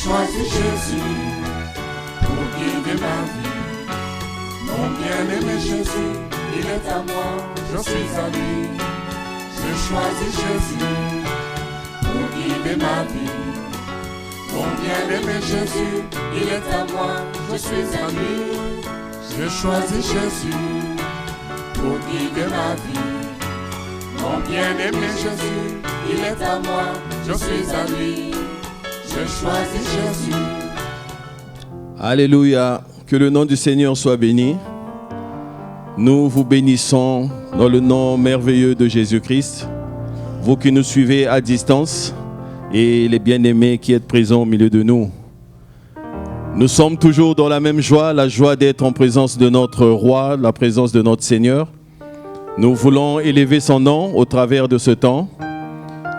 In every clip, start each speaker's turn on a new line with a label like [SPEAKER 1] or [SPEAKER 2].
[SPEAKER 1] choisi Jésus pour guider ma vie. Mon bien-aimé Jésus, il est à moi, je suis à lui. J'ai choisi Jésus pour guider ma vie. Mon bien-aimé Jésus, il est à moi, je suis à lui. J'ai choisi Jésus pour guider ma vie. Mon bien-aimé Jésus, il est à moi, je suis à lui. J'ai choisi Jésus.
[SPEAKER 2] Alléluia, que le nom du Seigneur soit béni. Nous vous bénissons dans le nom merveilleux de Jésus-Christ. Vous qui nous suivez à distance et les bien-aimés qui êtes présents au milieu de nous. Nous sommes toujours dans la même joie, la joie d'être en présence de notre roi, la présence de notre Seigneur. Nous voulons élever son nom au travers de ce temps.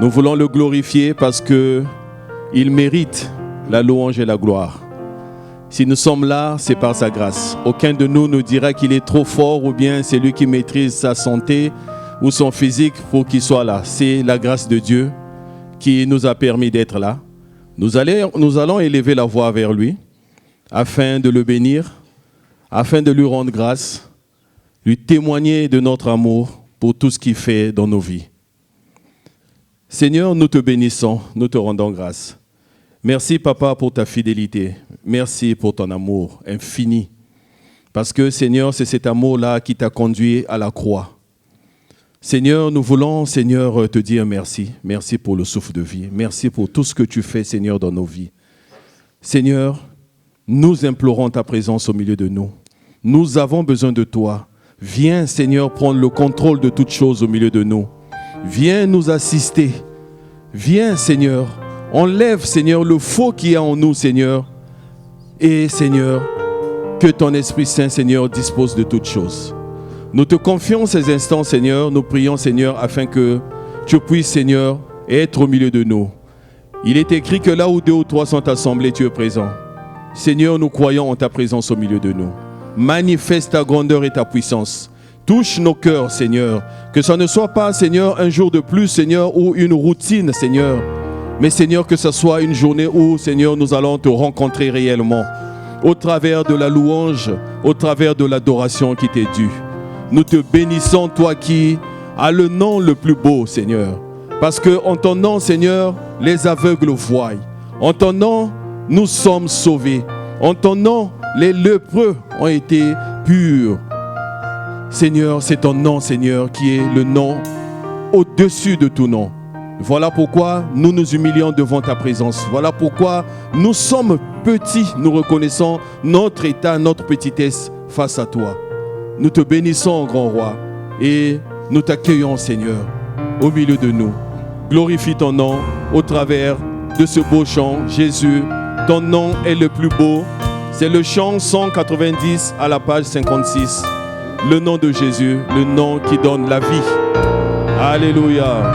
[SPEAKER 2] Nous voulons le glorifier parce qu'il mérite la louange et la gloire. Si nous sommes là, c'est par sa grâce. Aucun de nous ne dira qu'il est trop fort ou bien c'est lui qui maîtrise sa santé ou son physique pour qu'il soit là. C'est la grâce de Dieu qui nous a permis d'être là. Nous allons élever la voix vers lui afin de le bénir, afin de lui rendre grâce, lui témoigner de notre amour pour tout ce qu'il fait dans nos vies. Seigneur, nous te bénissons, nous te rendons grâce. Merci, Papa, pour ta fidélité. Merci pour ton amour infini. Parce que, Seigneur, c'est cet amour-là qui t'a conduit à la croix. Seigneur, nous voulons, Seigneur, te dire merci. Merci pour le souffle de vie. Merci pour tout ce que tu fais, Seigneur, dans nos vies. Seigneur, nous implorons ta présence au milieu de nous. Nous avons besoin de toi. Viens, Seigneur, prendre le contrôle de toutes choses au milieu de nous. Viens nous assister. Viens, Seigneur. Enlève, Seigneur, le faux qui est en nous, Seigneur. Et, Seigneur, que ton Esprit Saint, Seigneur, dispose de toutes choses. Nous te confions ces instants, Seigneur. Nous prions, Seigneur, afin que tu puisses, Seigneur, être au milieu de nous. Il est écrit que là où 2 ou 3 sont assemblés, tu es présent. Seigneur, nous croyons en ta présence au milieu de nous. Manifeste ta grandeur et ta puissance. Touche nos cœurs, Seigneur. Que ça ne soit pas, Seigneur, un jour de plus, Seigneur, ou une routine, Seigneur. Mais, Seigneur, que ce soit une journée où, Seigneur, nous allons te rencontrer réellement. Au travers de la louange, au travers de l'adoration qui t'est due. Nous te bénissons, toi qui as le nom le plus beau, Seigneur. Parce qu'en ton nom, Seigneur, les aveugles voient. En ton nom, nous sommes sauvés. En ton nom, les lépreux ont été purs. Seigneur, c'est ton nom, Seigneur, qui est le nom au-dessus de tout nom. Voilà pourquoi nous nous humilions devant ta présence. Voilà pourquoi nous sommes petits. Nous reconnaissons notre état, notre petitesse face à toi. Nous te bénissons, grand roi, et nous t'accueillons, Seigneur, au milieu de nous. Glorifie ton nom au travers de ce beau chant. Jésus, ton nom est le plus beau. C'est le chant 190 à la page 56. Le nom de Jésus, le nom qui donne la vie. Alléluia.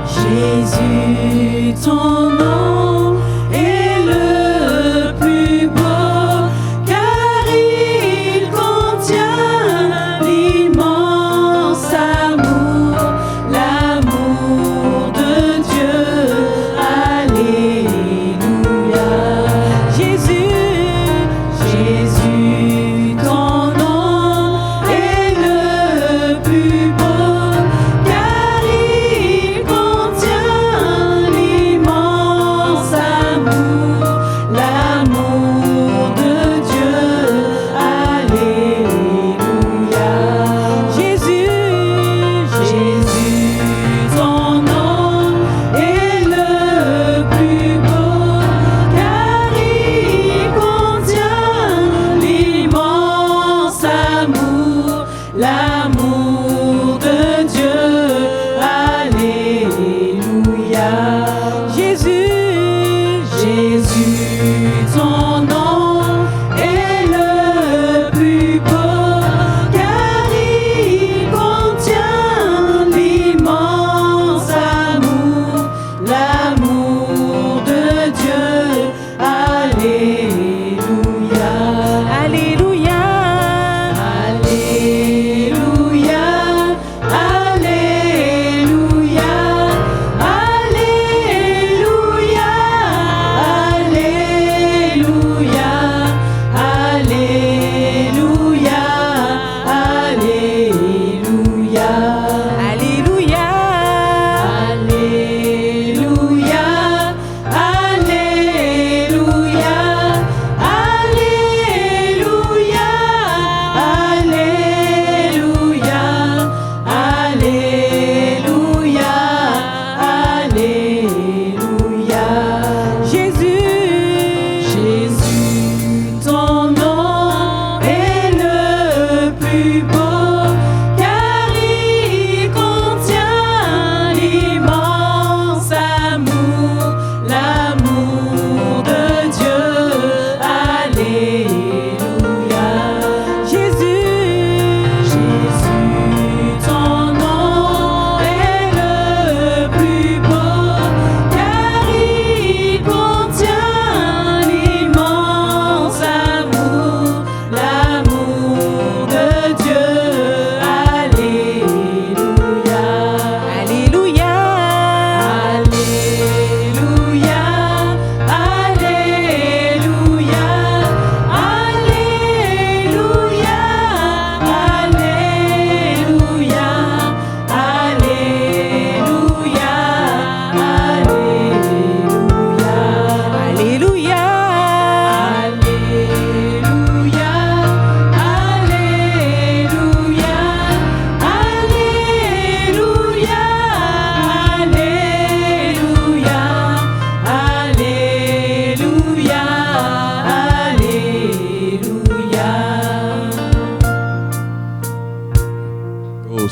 [SPEAKER 3] Jésus, ton nom est le plus beau, car il contient l'immense amour, l'amour de Dieu. Alléluia. Jésus, Jésus, ton nom est le plus beau, car il contient l'immense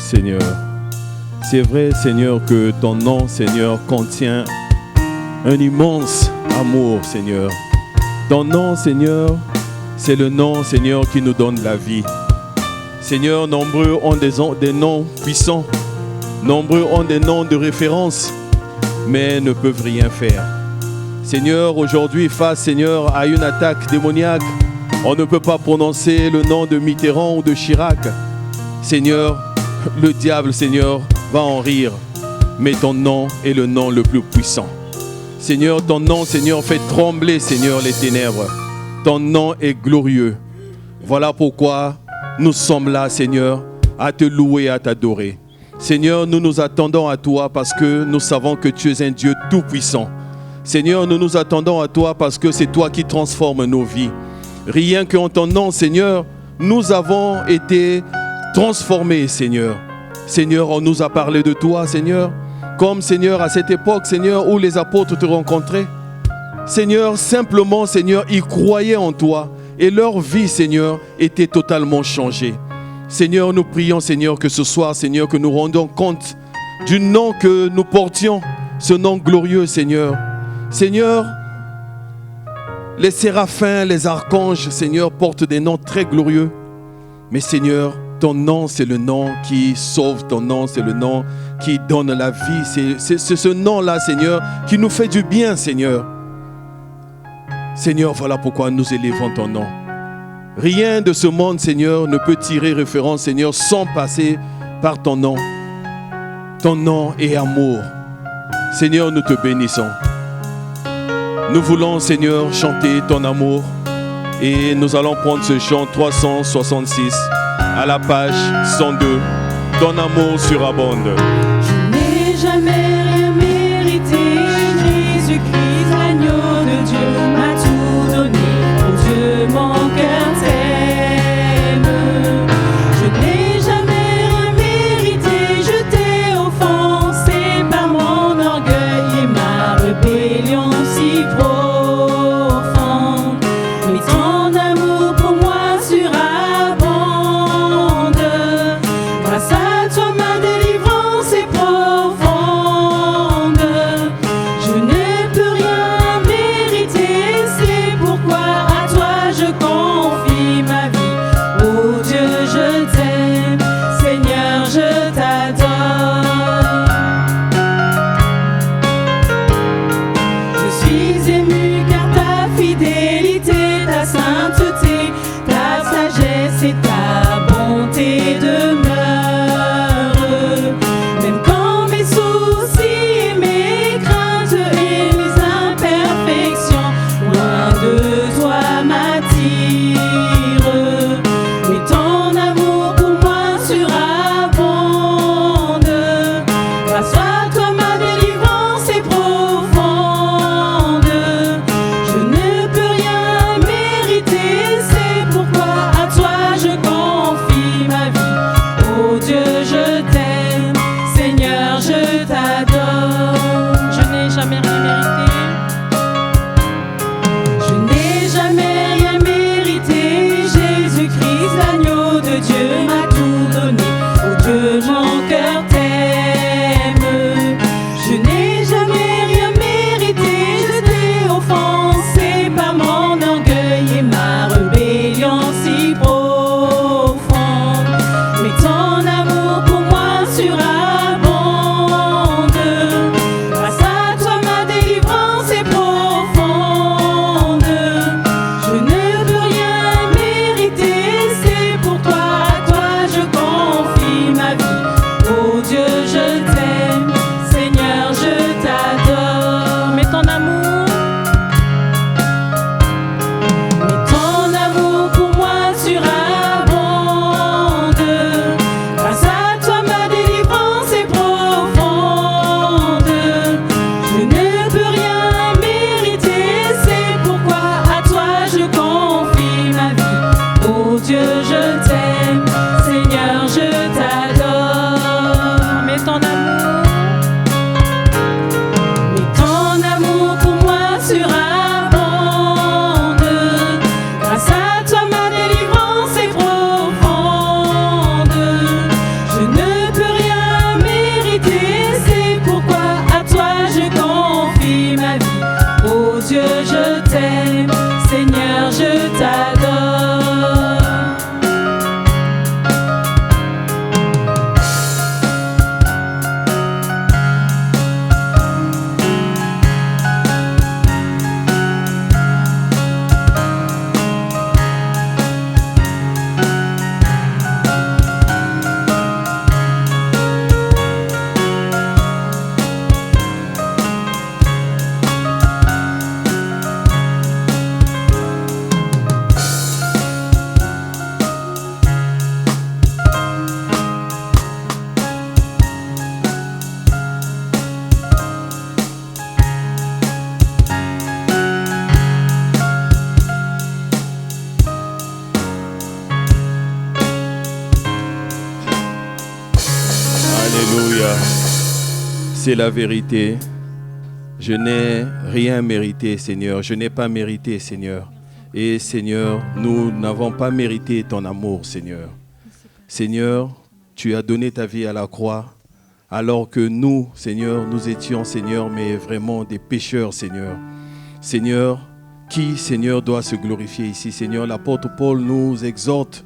[SPEAKER 2] Seigneur. C'est vrai, Seigneur, que ton nom, Seigneur, contient un immense amour, Seigneur. Ton nom, Seigneur, c'est le nom, Seigneur, qui nous donne la vie. Seigneur, nombreux ont des noms puissants. Nombreux ont des noms de référence, mais ne peuvent rien faire. Seigneur, aujourd'hui, face, Seigneur, à une attaque démoniaque, on ne peut pas prononcer le nom de Mitterrand ou de Chirac. Seigneur, le diable, Seigneur, va en rire. Mais ton nom est le nom le plus puissant. Seigneur, ton nom, Seigneur, fait trembler, Seigneur, les ténèbres. Ton nom est glorieux. Voilà pourquoi nous sommes là, Seigneur, à te louer, à t'adorer. Seigneur, nous nous attendons à toi parce que nous savons que tu es un Dieu tout-puissant. Seigneur, nous nous attendons à toi parce que c'est toi qui transformes nos vies. Rien qu'en ton nom, Seigneur, nous avons été transformés, Seigneur. Seigneur, on nous a parlé de toi, Seigneur. Comme, Seigneur, à cette époque, Seigneur, où les apôtres te rencontraient. Seigneur, simplement, Seigneur, ils croyaient en toi et leur vie, Seigneur, était totalement changée. Seigneur, nous prions, Seigneur, que ce soir, Seigneur, que nous rendons compte du nom que nous portions, ce nom glorieux, Seigneur. Seigneur, les séraphins, les archanges, Seigneur, portent des noms très glorieux. Mais Seigneur, ton nom, c'est le nom qui sauve, ton nom, c'est le nom qui donne la vie. C'est ce nom-là, Seigneur, qui nous fait du bien, Seigneur. Seigneur, voilà pourquoi nous élevons ton nom. Rien de ce monde, Seigneur, ne peut tirer référence, Seigneur, sans passer par ton nom. Ton nom est amour. Seigneur, nous te bénissons. Nous voulons, Seigneur, chanter ton amour. Et nous allons prendre ce chant 366 à la page 102. Ton amour surabonde.
[SPEAKER 3] Je n'ai jamais rien mérité. Jésus-Christ, l'agneau de Dieu, m'a tout donné. Oh Dieu, mon cœur t'aime. Je n'ai jamais rien mérité. Je t'ai offensé par mon orgueil et ma rébellion si profonde. Mais ton amour pour moi surabonde. Grâce à toi ma délivrance est profonde. Je ne peux rien mériter, c'est pourquoi à toi je confie ma vie. Oh Dieu, je t'aime, Seigneur, je t'adore. Je suis ému car ta fidélité, ta sainteté, ta sagesse et ta bonté demeurent. Même quand mes soucis et mes craintes et mes imperfections loin de toi m'attirent. Mais ton amour pour moi surabonde. Grâce à toi ma délivrance est profonde. Je ne peux rien mériter, c'est pourquoi à toi je confie ma vie. Oh Dieu, je t'aime, Seigneur, je t'adore. Je n'ai jamais rien mérité. Je n'ai jamais rien mérité. Jésus-Christ, l'agneau de Dieu, m'a tout donné. Oh Dieu, mon cœur t'aime. Je n'ai jamais rien mérité. Je t'ai offensé par mon orgueil et ma rébellion si profonde. Mais ton amour pour moi surabonde. Grâce à toi ma délivrance est profonde. Je ne peux rien mériter, c'est pourquoi à toi je confie ma vie. Oh Dieu, je t'aime, Seigneur, je t'adore. Mais ton amour pour moi surabonde. Grâce à toi ma délivrance est profonde. Je ne peux rien mériter, c'est pourquoi à toi je confie ma vie. Oh Dieu, je t'aime, Seigneur, je t'adore. Mais ton amour pour moi surabonde. Grâce à toi ma délivrance est profonde. Je ne peux
[SPEAKER 2] Alléluia. C'est la vérité. Je n'ai rien mérité, Seigneur. Je n'ai pas mérité, Seigneur. Et Seigneur, nous n'avons pas mérité ton amour, Seigneur. Seigneur, tu as donné ta vie à la croix, alors que nous, Seigneur, nous étions, Seigneur, mais vraiment des pécheurs, Seigneur. Seigneur, qui, Seigneur, doit se glorifier ici, Seigneur? L'apôtre Paul nous exhorte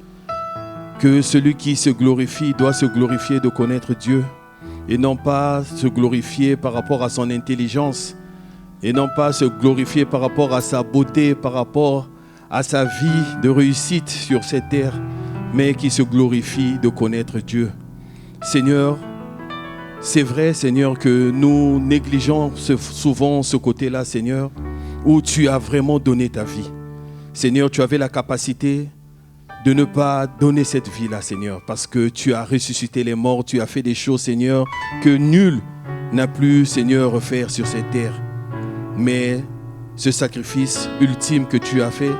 [SPEAKER 2] que celui qui se glorifie doit se glorifier de connaître Dieu et non pas se glorifier par rapport à son intelligence et non pas se glorifier par rapport à sa beauté, par rapport à sa vie de réussite sur cette terre, mais qui se glorifie de connaître Dieu. Seigneur, c'est vrai, Seigneur, que nous négligeons souvent ce côté-là, Seigneur, où tu as vraiment donné ta vie. Seigneur, tu avais la capacité de ne pas donner cette vie-là, Seigneur, parce que tu as ressuscité les morts, tu as fait des choses, Seigneur, que nul n'a pu, Seigneur, refaire sur cette terre. Mais ce sacrifice ultime que tu as fait,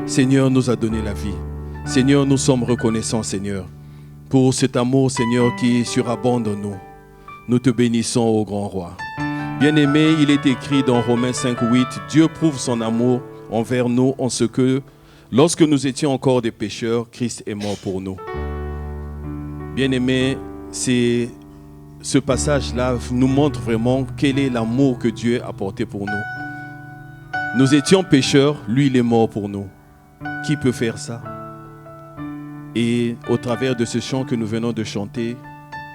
[SPEAKER 2] Seigneur, nous a donné la vie. Seigneur, nous sommes reconnaissants, Seigneur, pour cet amour, Seigneur, qui surabonde en nous. Nous te bénissons, ô grand roi. Bien-aimé, il est écrit dans Romains 5:8, Dieu prouve son amour envers nous en ce que, lorsque nous étions encore des pécheurs, Christ est mort pour nous. Bien-aimé, ce passage-là nous montre vraiment quel est l'amour que Dieu a porté pour nous. Nous étions pécheurs, lui il est mort pour nous. Qui peut faire ça? Et au travers de ce chant que nous venons de chanter,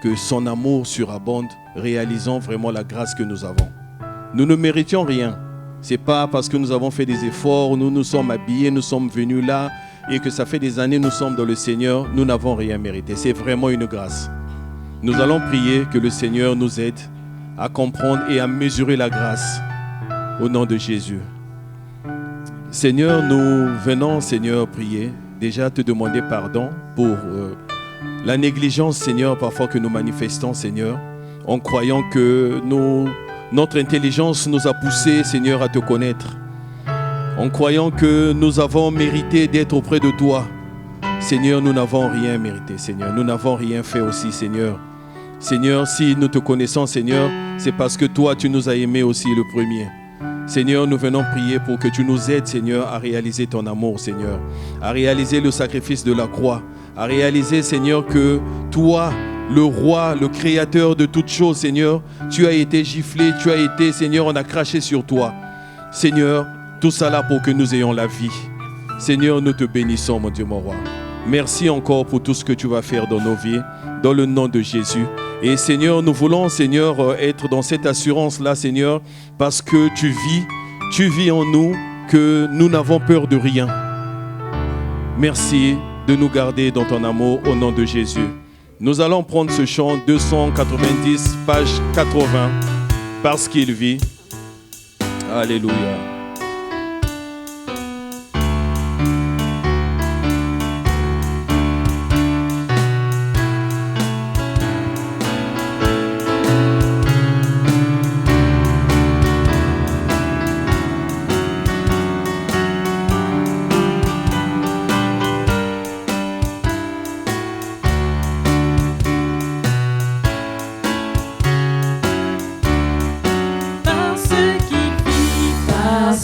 [SPEAKER 2] que son amour surabonde, réalisant vraiment la grâce que nous avons. Nous ne méritions rien. Ce n'est pas parce que nous avons fait des efforts, nous nous sommes habillés, nous sommes venus là, et que ça fait des années nous sommes dans le Seigneur, nous n'avons rien mérité. C'est vraiment une grâce. Nous allons prier que le Seigneur nous aide à comprendre et à mesurer la grâce au nom de Jésus. Seigneur, nous venons, Seigneur, prier, déjà te demander pardon pour la négligence, Seigneur, parfois que nous manifestons, Seigneur, en croyant que notre intelligence nous a poussés, Seigneur, à te connaître, en croyant que nous avons mérité d'être auprès de toi. Seigneur, nous n'avons rien mérité, Seigneur. Nous n'avons rien fait aussi, Seigneur. Seigneur, si nous te connaissons, Seigneur, c'est parce que toi, tu nous as aimés aussi le premier. Seigneur, nous venons prier pour que tu nous aides, Seigneur, à réaliser ton amour, Seigneur, à réaliser le sacrifice de la croix, à réaliser, Seigneur, que toi, le roi, le créateur de toutes choses, Seigneur, tu as été giflé, tu as été, Seigneur, on a craché sur toi. Seigneur, tout ça là pour que nous ayons la vie. Seigneur, nous te bénissons, mon Dieu, mon roi. Merci encore pour tout ce que tu vas faire dans nos vies, dans le nom de Jésus. Et Seigneur, nous voulons, Seigneur, être dans cette assurance-là, Seigneur, parce que tu vis en nous, que nous n'avons peur de rien. Merci de nous garder dans ton amour au nom de Jésus. Nous allons prendre ce chant 290, page 80, parce qu'il vit. Alléluia.
[SPEAKER 3] Parce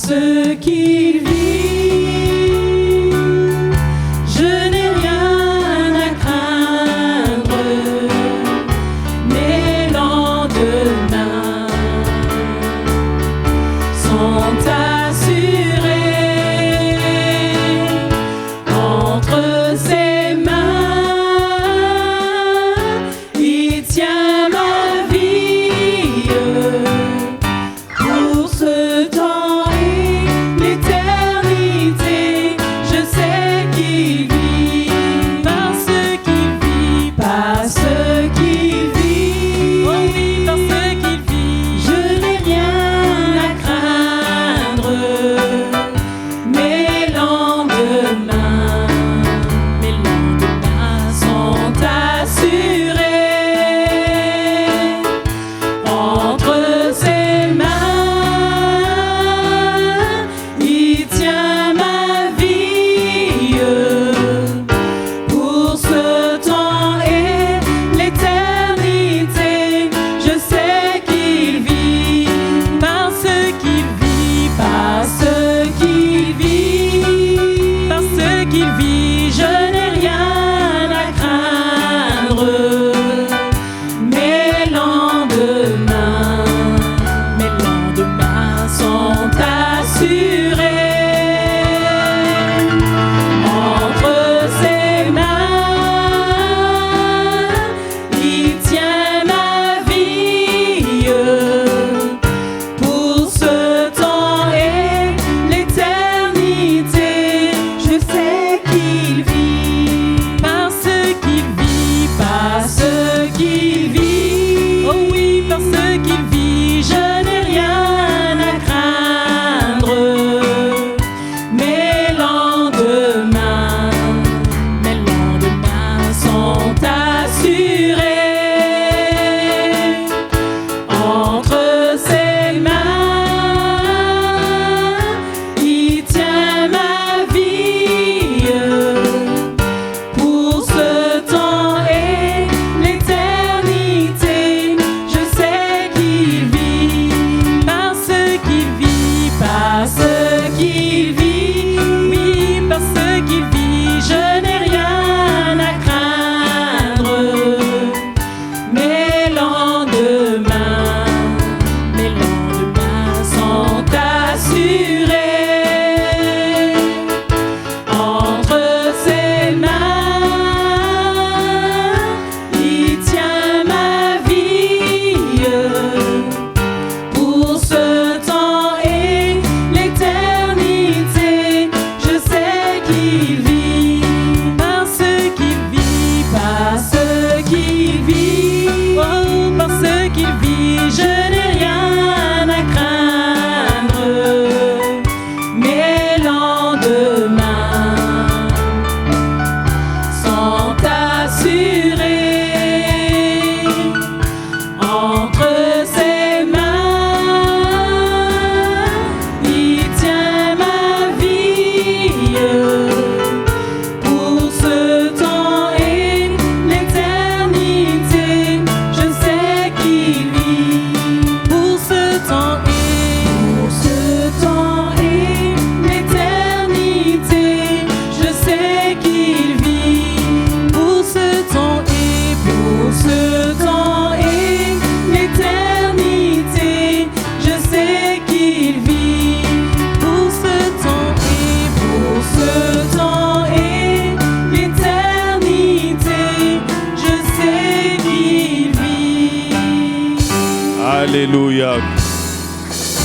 [SPEAKER 2] Alléluia.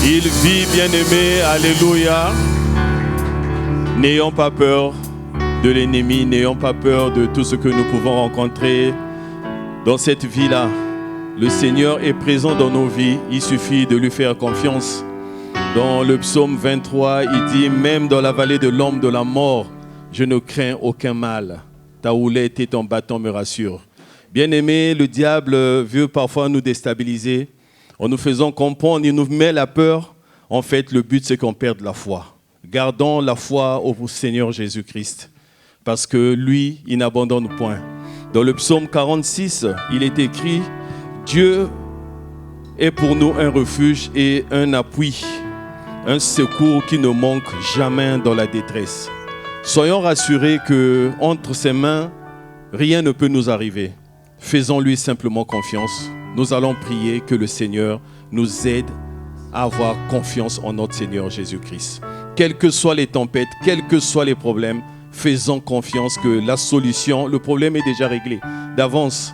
[SPEAKER 2] Il vit, bien-aimé. Alléluia. N'ayons pas peur de l'ennemi, n'ayons pas peur de tout ce que nous pouvons rencontrer dans cette vie-là. Le Seigneur est présent dans nos vies, il suffit de lui faire confiance. Dans le psaume 23, il dit « Même dans la vallée de l'ombre de la mort, je ne crains aucun mal. Ta houlette et ton bâton me rassurent. » Bien-aimé, le diable veut parfois nous déstabiliser. En nous faisant comprendre, il nous met la peur. En fait, le but, c'est qu'on perde la foi. Gardons la foi au Seigneur Jésus-Christ, parce que lui, il n'abandonne point. Dans le psaume 46, il est écrit « Dieu est pour nous un refuge et un appui, un secours qui ne manque jamais dans la détresse. » Soyons rassurés qu'entre ses mains, rien ne peut nous arriver. Faisons-lui simplement confiance. Nous allons prier que le Seigneur nous aide à avoir confiance en notre Seigneur Jésus-Christ. Quelles que soient les tempêtes, quels que soient les problèmes, faisons confiance que la solution, le problème est déjà réglé. D'avance,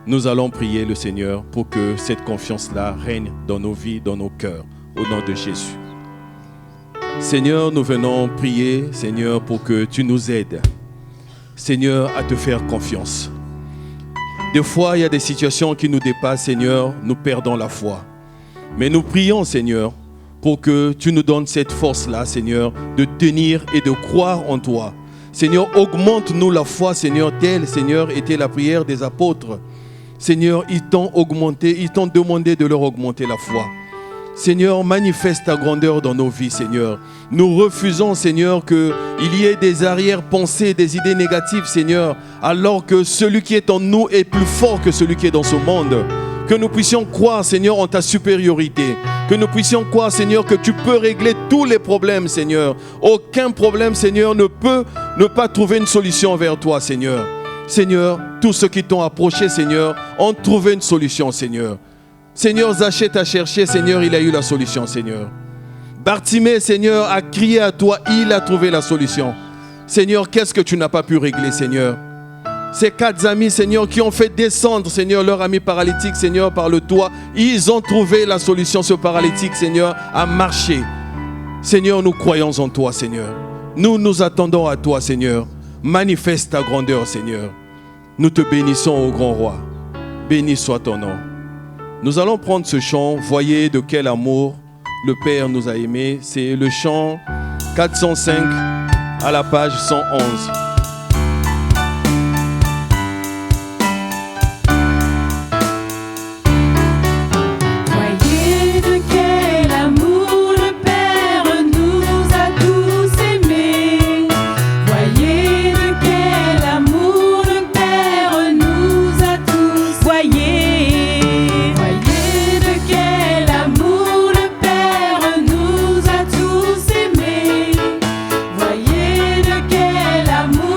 [SPEAKER 2] nous allons prier le Seigneur pour que cette confiance-là règne dans nos vies, dans nos cœurs, au nom de Jésus. Seigneur, nous venons prier, Seigneur, pour que tu nous aides, Seigneur, à te faire confiance. Des fois, il y a des situations qui nous dépassent, Seigneur, nous perdons la foi. Mais nous prions, Seigneur, pour que tu nous donnes cette force-là, Seigneur, de tenir et de croire en toi. Seigneur, augmente-nous la foi, Seigneur, telle, Seigneur, était la prière des apôtres. Seigneur, ils t'ont augmenté, ils t'ont demandé de leur augmenter la foi. Seigneur, manifeste ta grandeur dans nos vies, Seigneur. Nous refusons, Seigneur, qu'il y ait des arrière-pensées, des idées négatives, Seigneur, alors que celui qui est en nous est plus fort que celui qui est dans ce monde. Que nous puissions croire, Seigneur, en ta supériorité. Que nous puissions croire, Seigneur, que tu peux régler tous les problèmes, Seigneur. Aucun problème, Seigneur, ne peut ne pas trouver une solution vers toi, Seigneur. Seigneur, tous ceux qui t'ont approché, Seigneur, ont trouvé une solution, Seigneur. Seigneur, Zachée t'a cherché, Seigneur, il a eu la solution, Seigneur. Bartimée, Seigneur, a crié à toi, il a trouvé la solution. Seigneur, qu'est-ce que tu n'as pas pu régler, Seigneur? Ces 4 amis, Seigneur, qui ont fait descendre, Seigneur, leur ami paralytique, Seigneur, par le toit, ils ont trouvé la solution. Ce paralytique, Seigneur, a marché. Seigneur, nous croyons en toi, Seigneur. Nous nous attendons à toi, Seigneur. Manifeste ta grandeur, Seigneur. Nous te bénissons, ô grand roi. Béni soit ton nom. Nous allons prendre ce chant, voyez de quel amour le Père nous a aimés. C'est le chant 405 à la page 111.
[SPEAKER 3] L'amour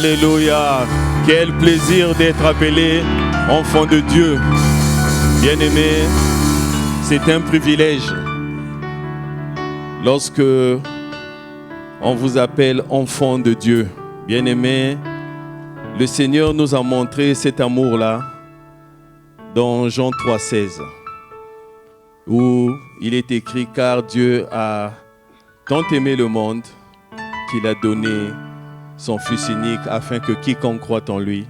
[SPEAKER 2] Alléluia. Quel plaisir d'être appelé enfant de Dieu. Bien-aimé, c'est un privilège. Lorsque on vous appelle enfant de Dieu, bien-aimé, le Seigneur nous a montré cet amour-là dans Jean 3,16, où il est écrit « Car Dieu a tant aimé le monde qu'il a donné son Fils unique afin que quiconque croit en lui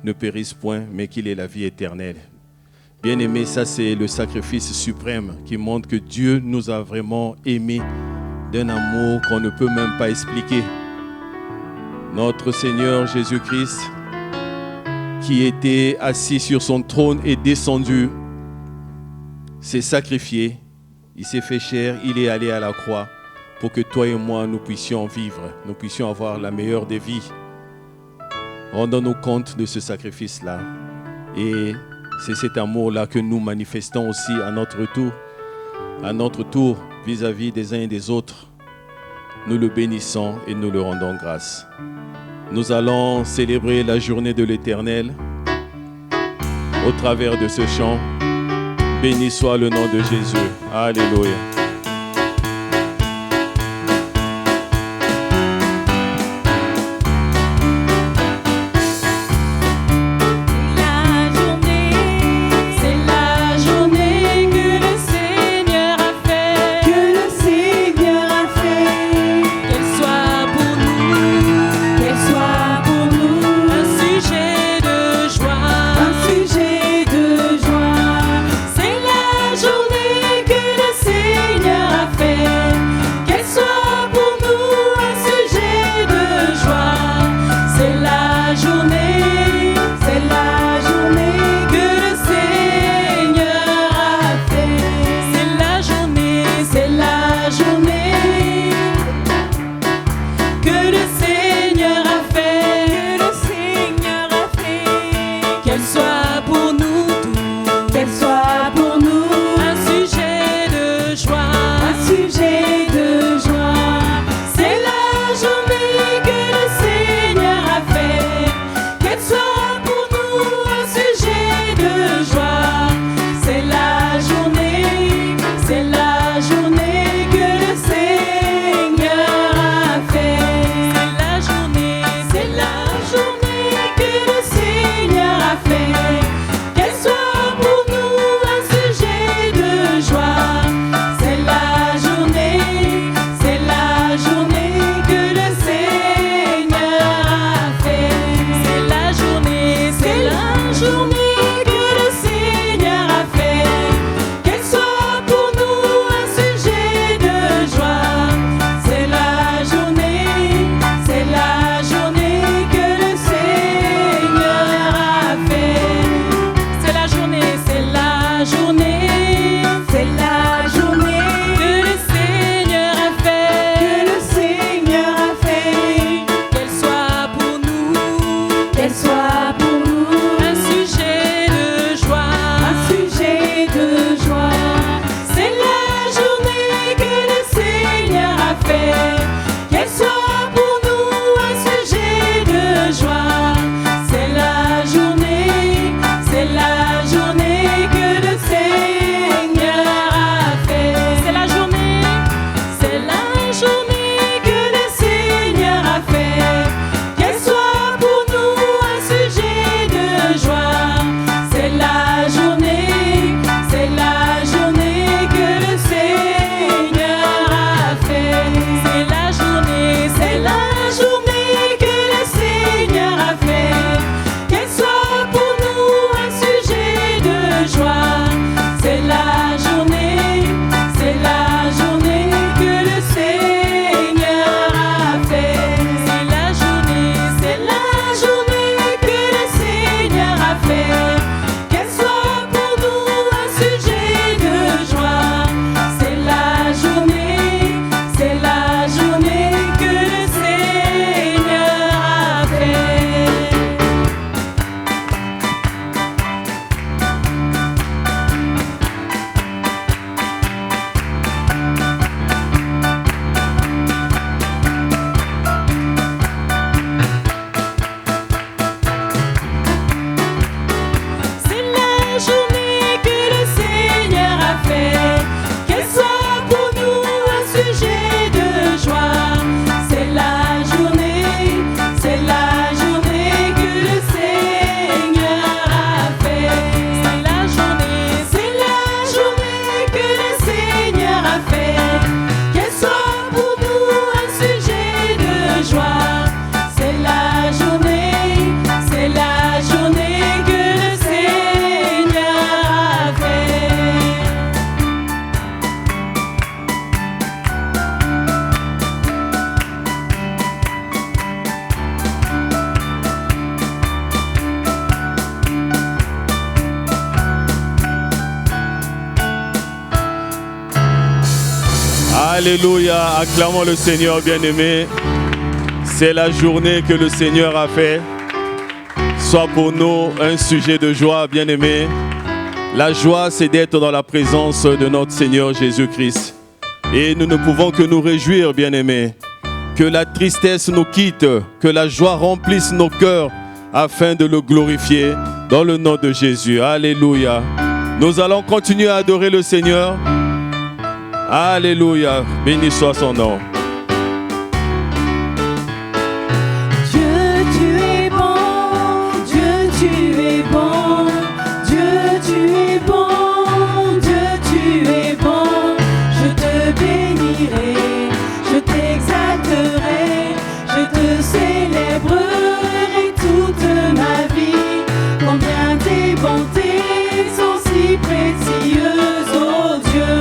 [SPEAKER 2] ne périsse point, mais qu'il ait la vie éternelle. » Bien-aimé, ça c'est le sacrifice suprême qui montre que Dieu nous a vraiment aimés d'un amour qu'on ne peut même pas expliquer. Notre Seigneur Jésus-Christ, qui était assis sur son trône, est descendu, s'est sacrifié, il s'est fait chair, il est allé à la croix pour que toi et moi nous puissions vivre, nous puissions avoir la meilleure des vies. Rendons-nous compte de ce sacrifice-là. Et c'est cet amour-là que nous manifestons aussi à notre tour vis-à-vis des uns et des autres. Nous le bénissons et nous le rendons grâce. Nous allons célébrer la journée de l'Éternel au travers de ce chant. Béni soit le nom de Jésus. Alléluia.
[SPEAKER 3] C'est la journée que le Seigneur
[SPEAKER 2] Alléluia, acclamons le Seigneur bien-aimé. C'est la journée que le Seigneur a fait. Soit pour nous un sujet de joie, bien-aimé. La joie, c'est d'être dans la présence de notre Seigneur Jésus-Christ. Et nous ne pouvons que nous réjouir, bien-aimés. Que la tristesse nous quitte, que la joie remplisse nos cœurs afin de le glorifier dans le nom de Jésus. Alléluia. Nous allons continuer à adorer le Seigneur. Alléluia. Béni soit son nom.
[SPEAKER 3] Dieu, tu es bon. Dieu, tu es bon. Dieu, tu es bon. Dieu, tu es bon. Je te bénirai, je t'exalterai, je te célébrerai toute ma vie. Combien tes bontés sont si précieuses, oh Dieu.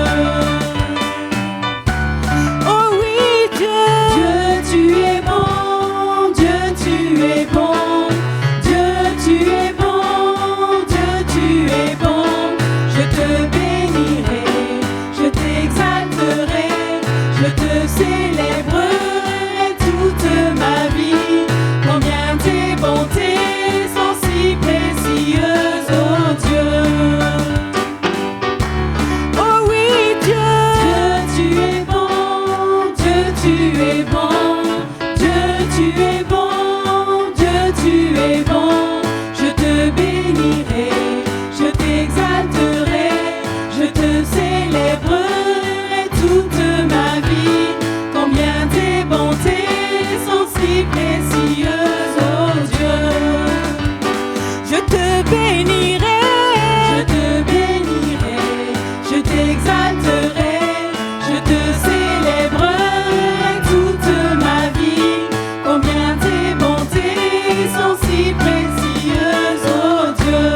[SPEAKER 3] Oh oui, Dieu, Dieu, tu es bon. Dieu, tu es bon. Dieu, tu es bon. Dieu, tu es bon. Je te bénirai, je t'exalterai, je te célébrerai toute ma vie. Combien tes bontés sont si précieuses, oh Dieu. Oh oui, Dieu, Dieu, tu es bon. Dieu, tu es bon. Dieu, tu es bon. Dieu, tu es bon. Je te bénirai, je t'exalterai, je te célébrerai toute ma vie. Combien tes bontés sont si précieuses, oh Dieu. Je te bénirai, je te bénirai, je t'exalterai, je te célébrerai toute ma vie. Combien tes bontés sont si précieuses, oh Dieu.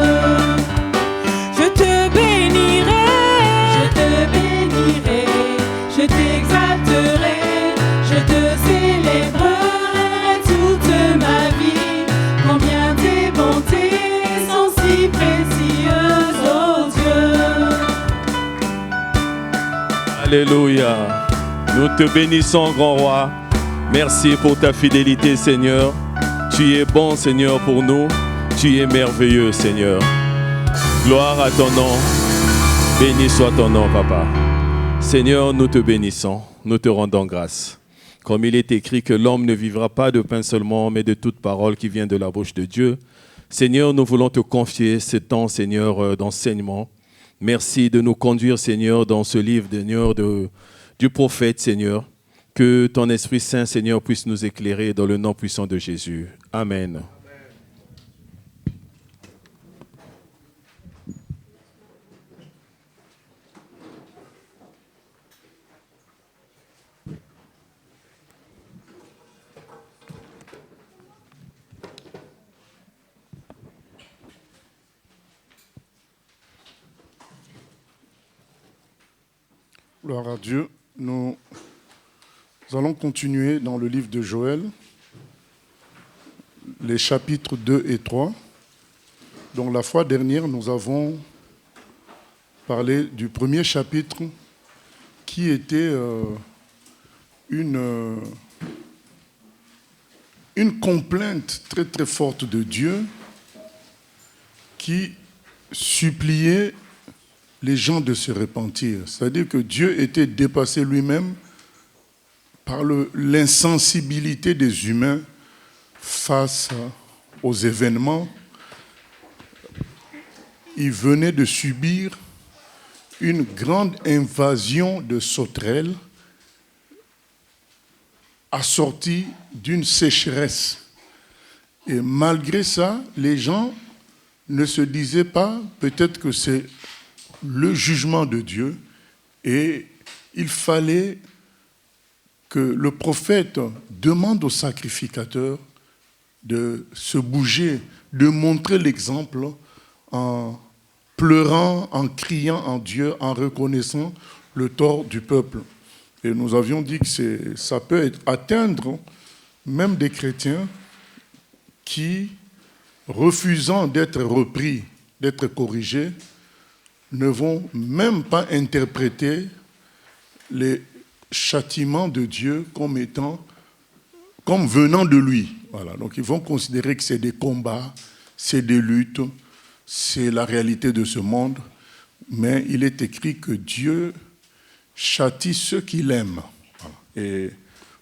[SPEAKER 3] Je te bénirai, je te bénirai, je t'exalterai, je te célébrerai toute ma vie. Combien tes bontés sont si précieuses, oh Dieu.
[SPEAKER 2] Alléluia. Nous te bénissons, grand roi. Merci pour ta fidélité, Seigneur. Tu es bon, Seigneur, pour nous. Tu es merveilleux, Seigneur. Gloire à ton nom. Béni soit ton nom, Papa. Seigneur, nous te bénissons. Nous te rendons grâce. Comme il est écrit que l'homme ne vivra pas de pain seulement, mais de toute parole qui vient de la bouche de Dieu. Seigneur, nous voulons te confier ce temps, Seigneur, d'enseignement. Merci de nous conduire, Seigneur, dans ce livre, Seigneur, du prophète, Seigneur. Que ton Esprit Saint, Seigneur, puisse nous éclairer dans le nom puissant de Jésus. Amen.
[SPEAKER 1] Gloire à Dieu. Nous allons continuer dans le livre de Joël, les chapitres 2 et 3. Donc la fois dernière, nous avons parlé du premier chapitre qui était une complainte très très forte de Dieu qui suppliait les gens de se repentir. C'est-à-dire que Dieu était dépassé lui-même par l'insensibilité des humains face aux événements. Il venait de subir une grande invasion de sauterelles assortie d'une sécheresse. Et malgré ça, les gens ne se disaient pas peut-être que c'est le jugement de Dieu, et il fallait que le prophète demande au sacrificateur de se bouger, de montrer l'exemple en pleurant, en criant en Dieu, en reconnaissant le tort du peuple. Et nous avions dit que ça peut atteindre même des chrétiens qui, refusant d'être repris, d'être corrigés, ne vont même pas interpréter les
[SPEAKER 4] châtiment de Dieu comme venant de lui. Voilà. Donc ils vont considérer que c'est des combats, c'est des luttes, c'est la réalité de ce monde. Mais il est écrit que Dieu châtie ceux qu'il aime. Voilà. Et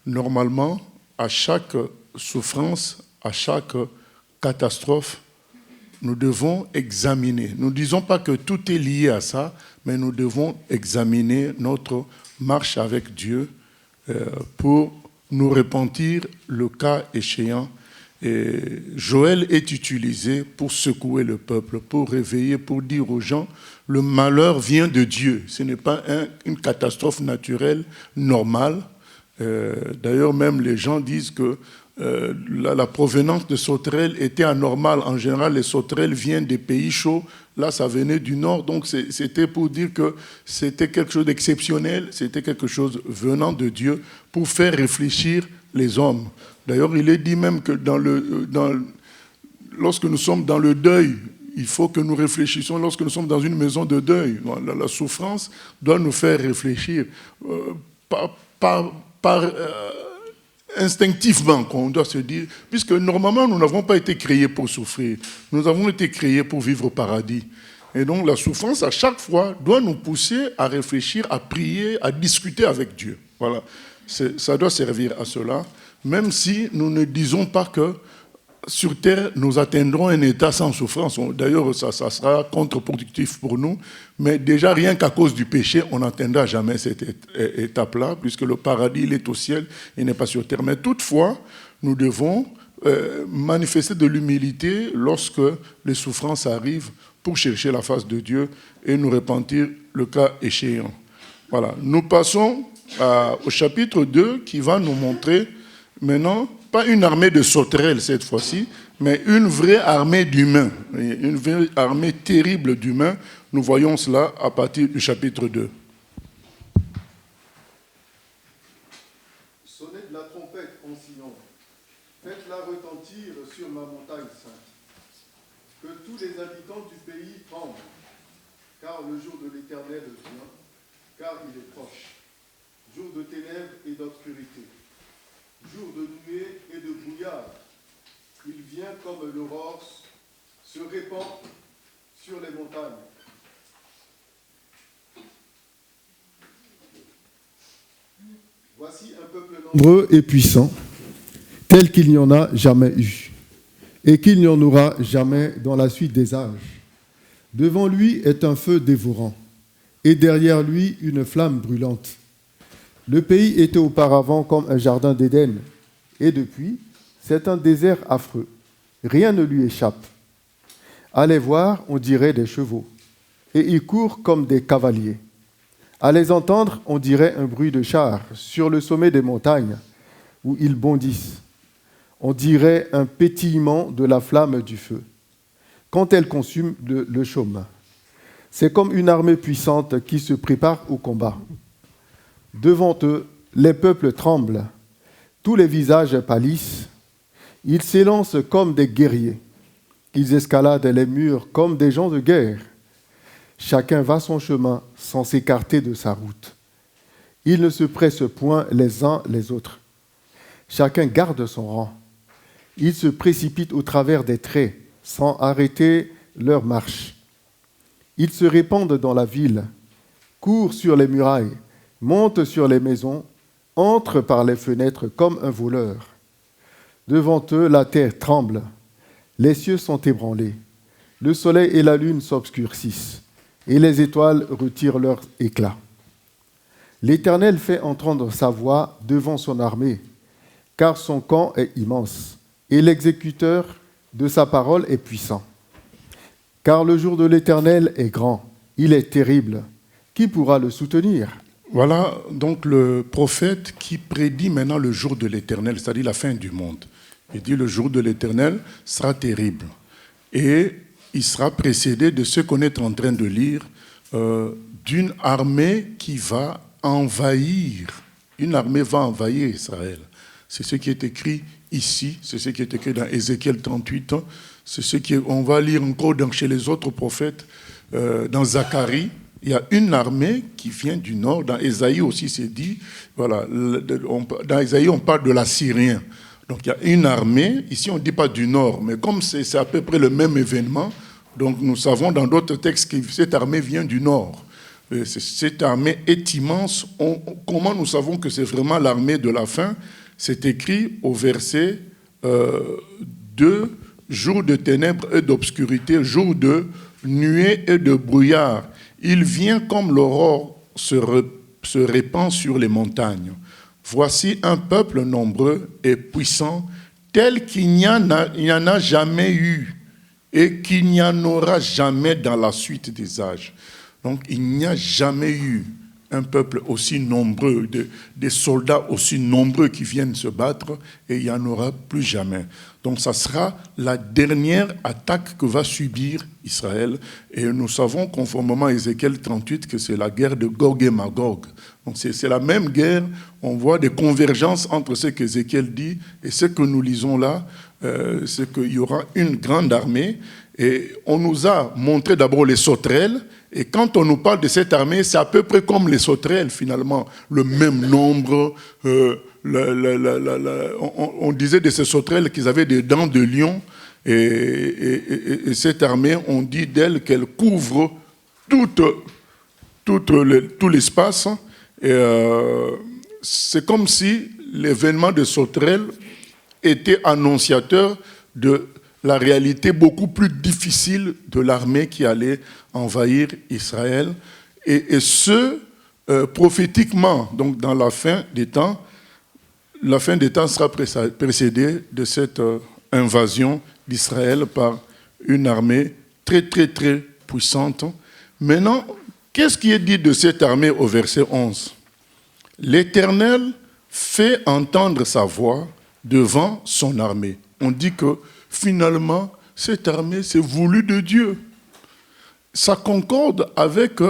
[SPEAKER 4] normalement, à chaque souffrance, à chaque catastrophe, nous devons examiner. Nous ne disons pas que tout est lié à ça, mais nous devons examiner notre marche avec Dieu pour nous repentir le cas échéant. Et Joël est utilisé pour secouer le peuple, pour réveiller, pour dire aux gens, le malheur vient de Dieu. Ce n'est pas une catastrophe naturelle normale. D'ailleurs, même les gens disent que la provenance de sauterelles était anormale. En général, les sauterelles viennent des pays chauds. Là, ça venait du nord. Donc, c'était pour dire que c'était quelque chose d'exceptionnel. C'était quelque chose venant de Dieu pour faire réfléchir les hommes. D'ailleurs, il est dit même que lorsque nous sommes dans le deuil, il faut que nous réfléchissions lorsque nous sommes dans une maison de deuil. La souffrance doit nous faire réfléchir instinctivement, qu'on doit se dire, puisque normalement, nous n'avons pas été créés pour souffrir. Nous avons été créés pour vivre au paradis. Et donc, la souffrance, à chaque fois, doit nous pousser à réfléchir, à prier, à discuter avec Dieu. Voilà. Ça doit servir à cela, même si nous ne disons pas que sur terre, nous atteindrons un état sans souffrance. D'ailleurs, ça sera contre-productif pour nous, mais déjà, rien qu'à cause du péché, on n'atteindra jamais cette étape-là, puisque le paradis, il est au ciel, il n'est pas sur terre. Mais toutefois, nous devons manifester de l'humilité lorsque les souffrances arrivent pour chercher la face de Dieu et nous repentir le cas échéant. Voilà. Nous passons au chapitre 2 qui va nous montrer maintenant, pas une armée de sauterelles cette fois-ci, mais une vraie armée d'humains, une vraie armée terrible d'humains. Nous voyons cela à partir du chapitre 2.
[SPEAKER 5] Sonnez de la trompette en Sion, faites-la retentir sur ma montagne sainte. Que tous les habitants du pays tremblent, car le jour de l'Éternel vient, car il est proche. Jour de ténèbres et d'obscurité, jour de nuée et de brouillard. Il vient comme l'aurore, se répand sur les montagnes. Voici un peuple
[SPEAKER 6] nombreux et puissant, tel qu'il n'y en a jamais eu, et qu'il n'y en aura jamais dans la suite des âges. Devant lui est un feu dévorant, et derrière lui une flamme brûlante. Le pays était auparavant comme un jardin d'Éden, et depuis, c'est un désert affreux. Rien ne lui échappe. À les voir, on dirait des chevaux, et ils courent comme des cavaliers. À les entendre, on dirait un bruit de chars sur le sommet des montagnes, où ils bondissent. On dirait un pétillement de la flamme du feu, quand elle consume le chaume. C'est comme une armée puissante qui se prépare au combat. Devant eux, les peuples tremblent, tous les visages pâlissent. Ils s'élancent comme des guerriers. Ils escaladent les murs comme des gens de guerre. Chacun va son chemin sans s'écarter de sa route. Ils ne se pressent point les uns les autres. Chacun garde son rang. Ils se précipitent au travers des traits sans arrêter leur marche. Ils se répandent dans la ville, courent sur les murailles, montent sur les maisons, entrent par les fenêtres comme un voleur. Devant eux, la terre tremble, les cieux sont ébranlés, le soleil et la lune s'obscurcissent, et les étoiles retirent leur éclat. L'Éternel fait entendre sa voix devant son armée, car son camp est immense, et l'exécuteur de sa parole est puissant. Car le jour de l'Éternel est grand, il est terrible. Qui pourra le soutenir ?
[SPEAKER 4] Voilà donc le prophète qui prédit maintenant le jour de l'Éternel, c'est-à-dire la fin du monde. Il dit le jour de l'Éternel sera terrible. Et il sera précédé de ce qu'on est en train de lire, d'une armée qui va envahir. Une armée va envahir Israël. C'est ce qui est écrit ici, c'est ce qui est écrit dans Ézéchiel 38, c'est ce qu'on va lire encore chez les autres prophètes, dans Zacharie, il y a une armée qui vient du nord. Dans Ésaïe aussi, c'est dit, voilà, dans Ésaïe, on parle de l'Assyrien. Donc il y a une armée, ici on ne dit pas du nord, mais comme c'est à peu près le même événement, donc nous savons dans d'autres textes que cette armée vient du nord. Cette armée est immense. Comment nous savons que c'est vraiment l'armée de la fin? C'est écrit au verset 2, jour de ténèbres et d'obscurité, jour de nuée et de brouillard. Il vient comme l'aurore se répand sur les montagnes. Voici un peuple nombreux et puissant, tel qu'il n'y en a jamais eu et qu'il n'y en aura jamais dans la suite des âges. Donc il n'y a jamais eu un peuple aussi nombreux, des soldats aussi nombreux qui viennent se battre, et il n'y en aura plus jamais. Donc ça sera la dernière attaque que va subir Israël. Et nous savons, conformément à Ézéchiel 38, que c'est la guerre de Gog et Magog. Donc c'est la même guerre. On voit des convergences entre ce qu'Ézéchiel dit et ce que nous lisons là. C'est qu'il y aura une grande armée. Et on nous a montré d'abord les sauterelles. Et quand on nous parle de cette armée, c'est à peu près comme les sauterelles, finalement. Le même nombre. On disait de ces sauterelles qu'ils avaient des dents de lion. Et cette armée, on dit d'elle qu'elle couvre tout l'espace. Et c'est comme si l'événement de sauterelles était annonciateur de la réalité beaucoup plus difficile de l'armée qui allait envahir Israël. Et ce, prophétiquement, donc dans la fin des temps sera précédée de cette invasion d'Israël par une armée très, très, très puissante. Maintenant, qu'est-ce qui est dit de cette armée au verset 11? L'Éternel fait entendre sa voix devant son armée. On dit que finalement, cette armée, c'est voulu de Dieu. Ça concorde avec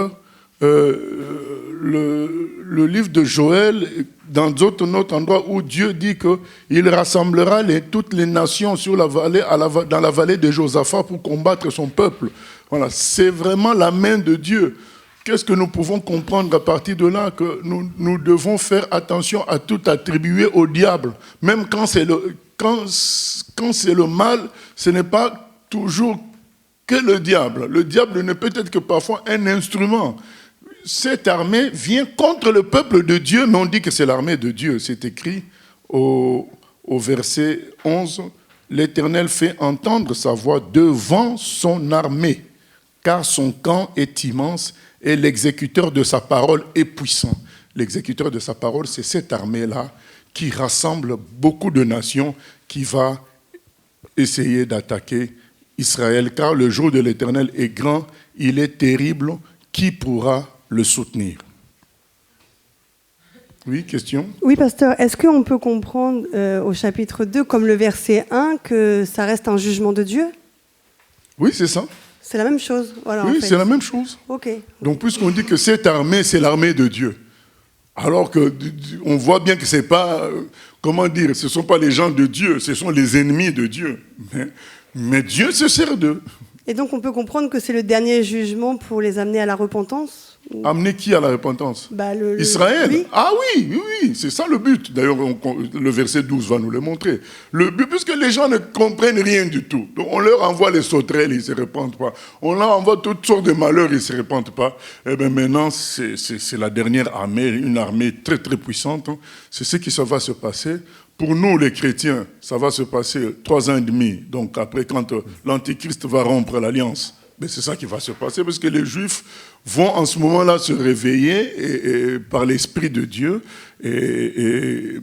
[SPEAKER 4] le livre de Joël, dans d'autres endroits où Dieu dit qu'il rassemblera toutes les nations sur la vallée, dans la vallée de Josaphat pour combattre son peuple. Voilà, c'est vraiment la main de Dieu. Qu'est-ce que nous pouvons comprendre à partir de là? Que nous devons faire attention à tout attribuer au diable. Même quand c'est le mal, ce n'est pas toujours que le diable. Le diable ne peut être que parfois un instrument. Cette armée vient contre le peuple de Dieu, mais on dit que c'est l'armée de Dieu. C'est écrit au verset 11, « L'Éternel fait entendre sa voix devant son armée, car son camp est immense et l'exécuteur de sa parole est puissant. » L'exécuteur de sa parole, c'est cette armée-là qui rassemble beaucoup de nations, qui va essayer d'attaquer Israël, car le jour de l'Éternel est grand, il est terrible, qui pourra le soutenir? Oui, question?
[SPEAKER 7] Oui, pasteur, est-ce qu'on peut comprendre au chapitre 2, comme le verset 1, que ça reste un jugement de Dieu?
[SPEAKER 4] Oui, c'est ça.
[SPEAKER 7] C'est la même chose. Voilà,
[SPEAKER 4] oui,
[SPEAKER 7] en fait.
[SPEAKER 4] C'est la même chose.
[SPEAKER 7] Ok.
[SPEAKER 4] Donc, puisqu'on dit que cette armée, c'est l'armée de Dieu, alors qu'on voit bien que c'est pas, comment dire, ce ne sont pas les gens de Dieu, ce sont les ennemis de Dieu. Mais Dieu se sert d'eux.
[SPEAKER 7] Et donc, on peut comprendre que c'est le dernier jugement pour les amener à la repentance?
[SPEAKER 4] Amener qui à la repentance? Israël.
[SPEAKER 7] Oui.
[SPEAKER 4] Ah oui, c'est ça le but. D'ailleurs, le verset 12 va nous le montrer. Le but, puisque les gens ne comprennent rien du tout. Donc, on leur envoie les sauterelles, ils ne se répandent pas. On leur envoie toutes sortes de malheurs, ils ne se répandent pas. Et bien maintenant, c'est la dernière armée, une armée très très puissante. C'est ce qui va se passer. Pour nous, les chrétiens, ça va se passer 3 ans et demi. Donc après, quand l'Antichrist va rompre l'alliance, mais c'est ça qui va se passer, parce que les Juifs vont en ce moment-là se réveiller par l'Esprit de Dieu. Et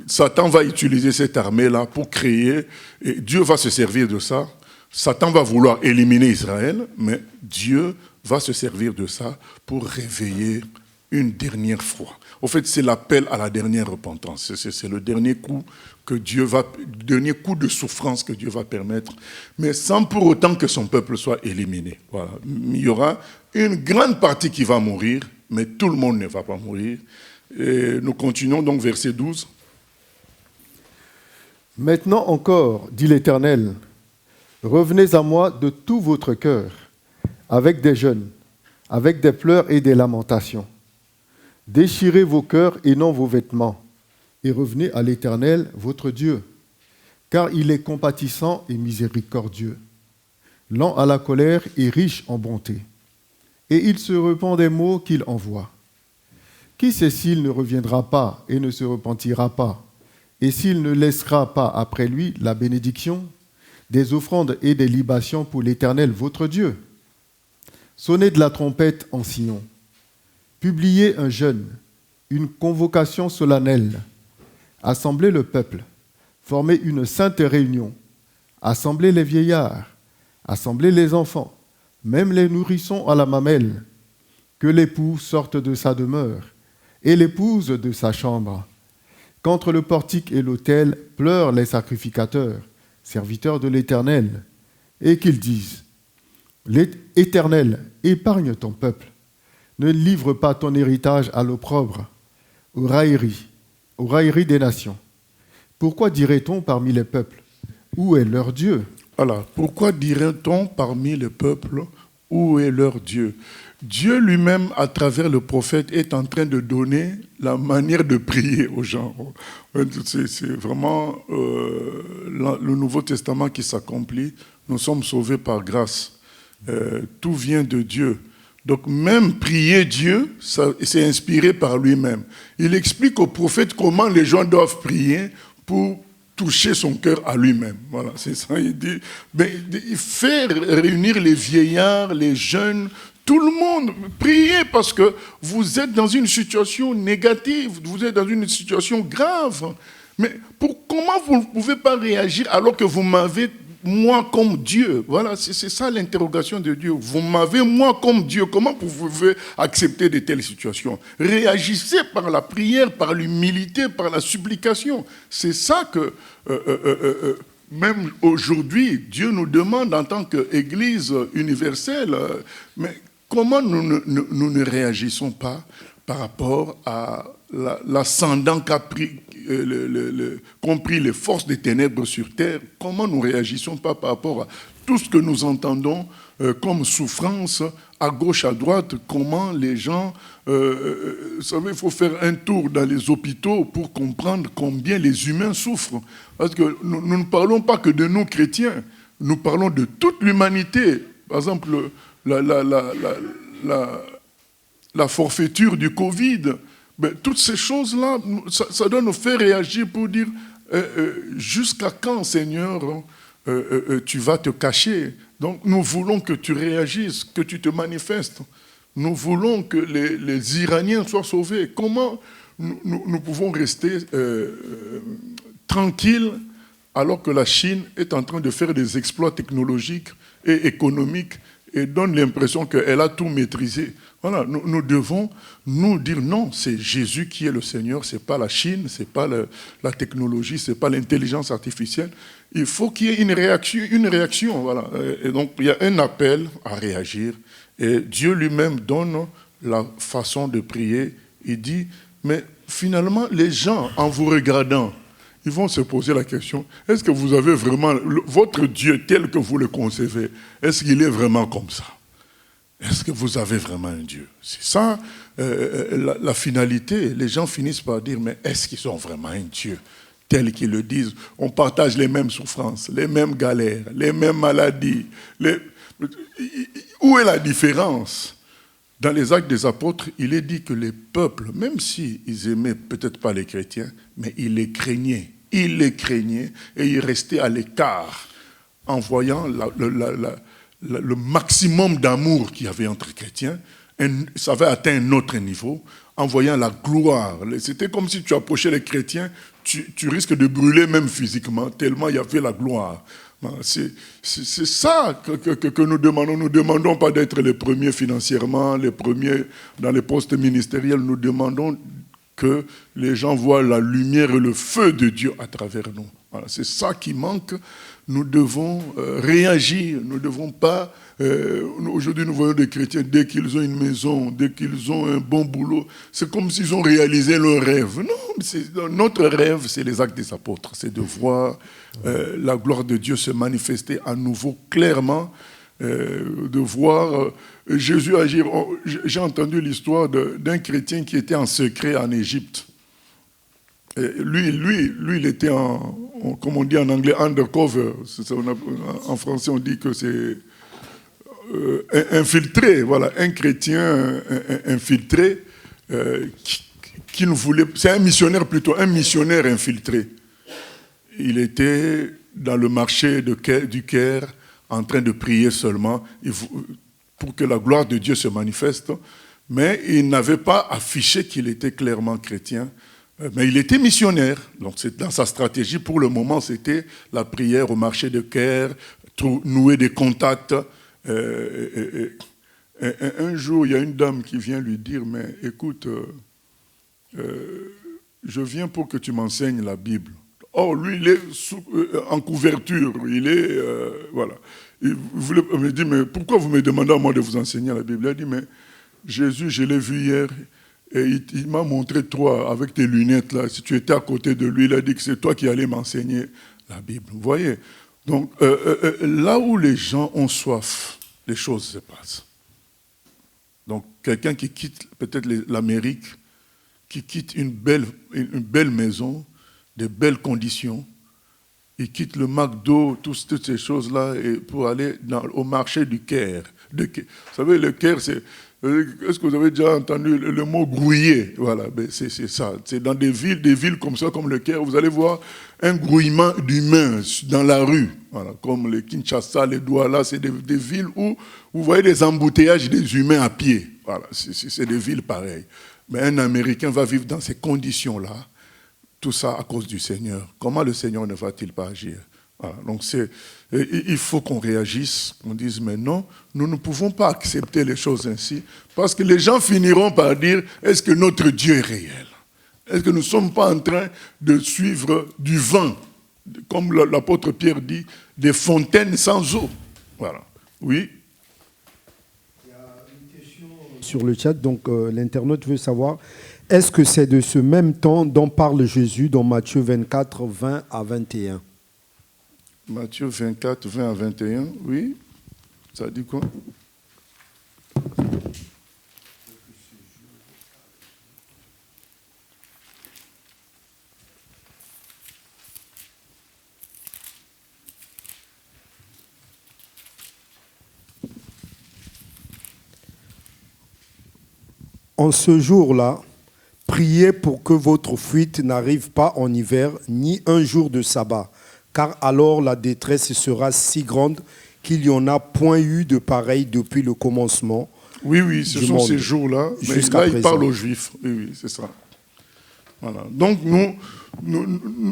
[SPEAKER 4] Satan va utiliser cette armée-là pour créer, et Dieu va se servir de ça. Satan va vouloir éliminer Israël, mais Dieu va se servir de ça pour réveiller une dernière fois. En fait, c'est l'appel à la dernière repentance. C'est le dernier coup dernier coup de souffrance que Dieu va permettre, mais sans pour autant que son peuple soit éliminé. Voilà. Il y aura une grande partie qui va mourir, mais tout le monde ne va pas mourir. Et nous continuons donc verset 12.
[SPEAKER 6] Maintenant encore, dit l'Éternel, revenez à moi de tout votre cœur, avec des jeûnes, avec des pleurs et des lamentations. Déchirez vos cœurs et non vos vêtements, et revenez à l'Éternel, votre Dieu, car il est compatissant et miséricordieux, lent à la colère et riche en bonté, et il se repent des maux qu'il envoie. Qui sait s'il ne reviendra pas et ne se repentira pas, et s'il ne laissera pas après lui la bénédiction, des offrandes et des libations pour l'Éternel, votre Dieu? Sonnez de la trompette en Sion, publiez un jeûne, une convocation solennelle, assemblez le peuple, formez une sainte réunion, assemblez les vieillards, assemblez les enfants, même les nourrissons à la mamelle, que l'époux sorte de sa demeure et l'épouse de sa chambre. Qu'entre le portique et l'autel pleurent les sacrificateurs, serviteurs de l'Éternel, et qu'ils disent: L'Éternel, épargne ton peuple, ne livre pas ton héritage à l'opprobre, aux railleries des nations. Pourquoi dirait-on parmi les peuples, où est leur Dieu?
[SPEAKER 4] Voilà. Pourquoi dirait-on parmi les peuples, où est leur Dieu? Dieu lui-même, à travers le prophète, est en train de donner la manière de prier aux gens. C'est vraiment le Nouveau Testament qui s'accomplit. Nous sommes sauvés par grâce. Tout vient de Dieu. Donc même prier Dieu, c'est inspiré par lui-même. Il explique au prophète comment les gens doivent prier pour toucher son cœur à lui-même. Voilà, c'est ça. Il dit, il fait réunir les vieillards, les jeunes, tout le monde. Priez parce que vous êtes dans une situation négative, vous êtes dans une situation grave. Mais comment vous ne pouvez pas réagir alors que vous m'avez moi comme Dieu? Voilà, c'est ça l'interrogation de Dieu. Vous m'avez moi comme Dieu. Comment vous pouvez accepter de telles situations? Réagissez par la prière, par l'humilité, par la supplication. C'est ça que, même aujourd'hui, Dieu nous demande en tant qu'Église universelle. Mais comment nous ne réagissons pas par rapport à l'ascendant qu'a pris compris les forces des ténèbres sur terre? Comment nous réagissons pas par rapport à tout ce que nous entendons comme souffrance à gauche, à droite? Comment les gens... vous savez, il faut faire un tour dans les hôpitaux pour comprendre combien les humains souffrent. Parce que nous ne parlons pas que de nous, chrétiens. Nous parlons de toute l'humanité. Par exemple, la forfaiture du Covid... toutes ces choses-là, ça doit nous faire réagir pour dire jusqu'à quand, Seigneur, tu vas te cacher? Donc nous voulons que tu réagisses, que tu te manifestes. Nous voulons que les Iraniens soient sauvés. Comment nous pouvons rester tranquilles alors que la Chine est en train de faire des exploits technologiques et économiques et donne l'impression qu'elle a tout maîtrisé? Voilà, nous devons nous dire non, c'est Jésus qui est le Seigneur, ce n'est pas la Chine, ce n'est pas la technologie, ce n'est pas l'intelligence artificielle. Il faut qu'il y ait une réaction. Voilà. Et donc, il y a un appel à réagir. Et Dieu lui-même donne la façon de prier. Il dit, mais finalement, les gens, en vous regardant, ils vont se poser la question, est-ce que vous avez vraiment, votre Dieu tel que vous le concevez, est-ce qu'il est vraiment comme ça? Est-ce que vous avez vraiment un Dieu? C'est ça la finalité. Les gens finissent par dire, mais est-ce qu'ils ont vraiment un Dieu tel qu'ils le disent? On partage les mêmes souffrances, les mêmes galères, les mêmes maladies. Où est la différence? Dans les Actes des Apôtres, il est dit que les peuples, même s'ils aimaient peut-être pas les chrétiens, mais ils les craignaient. Ils les craignaient et ils restaient à l'écart en voyant le maximum d'amour qu'il y avait entre chrétiens. Ça avait atteint un autre niveau en voyant la gloire. C'était comme si tu approchais les chrétiens, tu risques de brûler même physiquement, tellement il y avait la gloire. C'est ça que nous demandons. Nous ne demandons pas d'être les premiers financièrement, les premiers dans les postes ministériels. Nous demandons que les gens voient la lumière et le feu de Dieu à travers nous. Voilà, c'est ça qui manque. Nous devons réagir. Nous ne devons pas... aujourd'hui, nous voyons des chrétiens, dès qu'ils ont une maison, dès qu'ils ont un bon boulot, c'est comme s'ils ont réalisé leur rêve. Non, notre rêve, c'est les Actes des Apôtres. C'est de voir la gloire de Dieu se manifester à nouveau clairement de voir Jésus agir. J'ai entendu l'histoire d'un chrétien qui était en secret en Égypte. Lui, il était comme on dit en anglais, undercover. En français, on dit que c'est infiltré. Voilà, un chrétien infiltré qui ne voulait. C'est un missionnaire plutôt, un missionnaire infiltré. Il était dans le marché du Caire, en train de prier seulement pour que la gloire de Dieu se manifeste, mais il n'avait pas affiché qu'il était clairement chrétien. Mais il était missionnaire. Donc dans sa stratégie, pour le moment, c'était la prière au marché de Caire, nouer des contacts. Un jour, il y a une dame qui vient lui dire, mais écoute, je viens pour que tu m'enseignes la Bible. Oh, lui, il est en couverture. Il est... voilà. Il me dit, mais pourquoi vous me demandez à moi de vous enseigner la Bible? Il a dit, mais Jésus, je l'ai vu hier, et il m'a montré toi, avec tes lunettes, là, si tu étais à côté de lui, il a dit que c'est toi qui allais m'enseigner la Bible. Vous voyez? Donc, là où les gens ont soif, les choses se passent. Donc, quelqu'un qui quitte peut-être l'Amérique, qui quitte une belle maison, de belles conditions, il quitte le McDo, toutes ces choses-là, pour aller au marché du Caire. Vous savez, le Caire, c'est... Est-ce que vous avez déjà entendu le mot grouiller? Voilà, c'est ça. C'est dans des villes comme ça, comme le Caire, vous allez voir un grouillement d'humains dans la rue. Voilà, comme les Kinshasa, les Douala, c'est des villes où vous voyez des embouteillages des humains à pied. Voilà, c'est des villes pareilles. Mais un Américain va vivre dans ces conditions-là, tout ça à cause du Seigneur. Comment le Seigneur ne va-t-il pas agir? Voilà, donc il faut qu'on réagisse, qu'on dise mais non, nous ne pouvons pas accepter les choses ainsi, parce que les gens finiront par dire, est-ce que notre Dieu est réel? Est-ce que nous ne sommes pas en train de suivre du vent, comme l'apôtre Pierre dit, des fontaines sans eau? Voilà. Oui.
[SPEAKER 8] Il y a une question sur le chat, donc l'internaute veut savoir, est-ce que c'est de ce même temps dont parle Jésus dans Matthieu 24, 20 à 21?
[SPEAKER 4] Matthieu 24, 20 à 21, oui. Ça dit quoi?
[SPEAKER 8] En ce jour-là, priez pour que votre fuite n'arrive pas en hiver, ni un jour de sabbat, car alors la détresse sera si grande qu'il n'y en a point eu de pareil depuis le commencement.
[SPEAKER 4] Oui, ce sont ces jours-là, mais là, il parle aux Juifs. Oui, c'est ça. Voilà. Donc,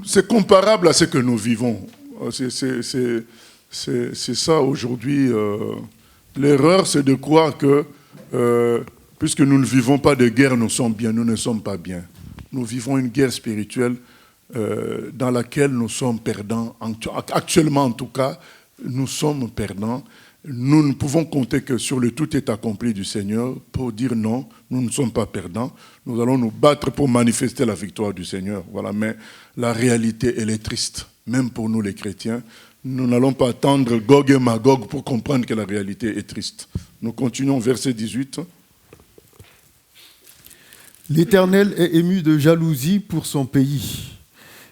[SPEAKER 4] c'est comparable à ce que nous vivons. C'est ça aujourd'hui. L'erreur, c'est de croire que, puisque nous ne vivons pas de guerre, nous sommes bien. Nous ne sommes pas bien. Nous vivons une guerre spirituelle dans laquelle nous sommes perdants. Actuellement, en tout cas, nous sommes perdants. Nous ne pouvons compter que sur le tout est accompli du Seigneur pour dire non, nous ne sommes pas perdants. Nous allons nous battre pour manifester la victoire du Seigneur. Voilà. Mais la réalité, elle est triste, même pour nous les chrétiens. Nous n'allons pas attendre Gog et Magog pour comprendre que la réalité est triste. Nous continuons, verset 18.
[SPEAKER 6] L'Éternel est ému de jalousie pour son pays,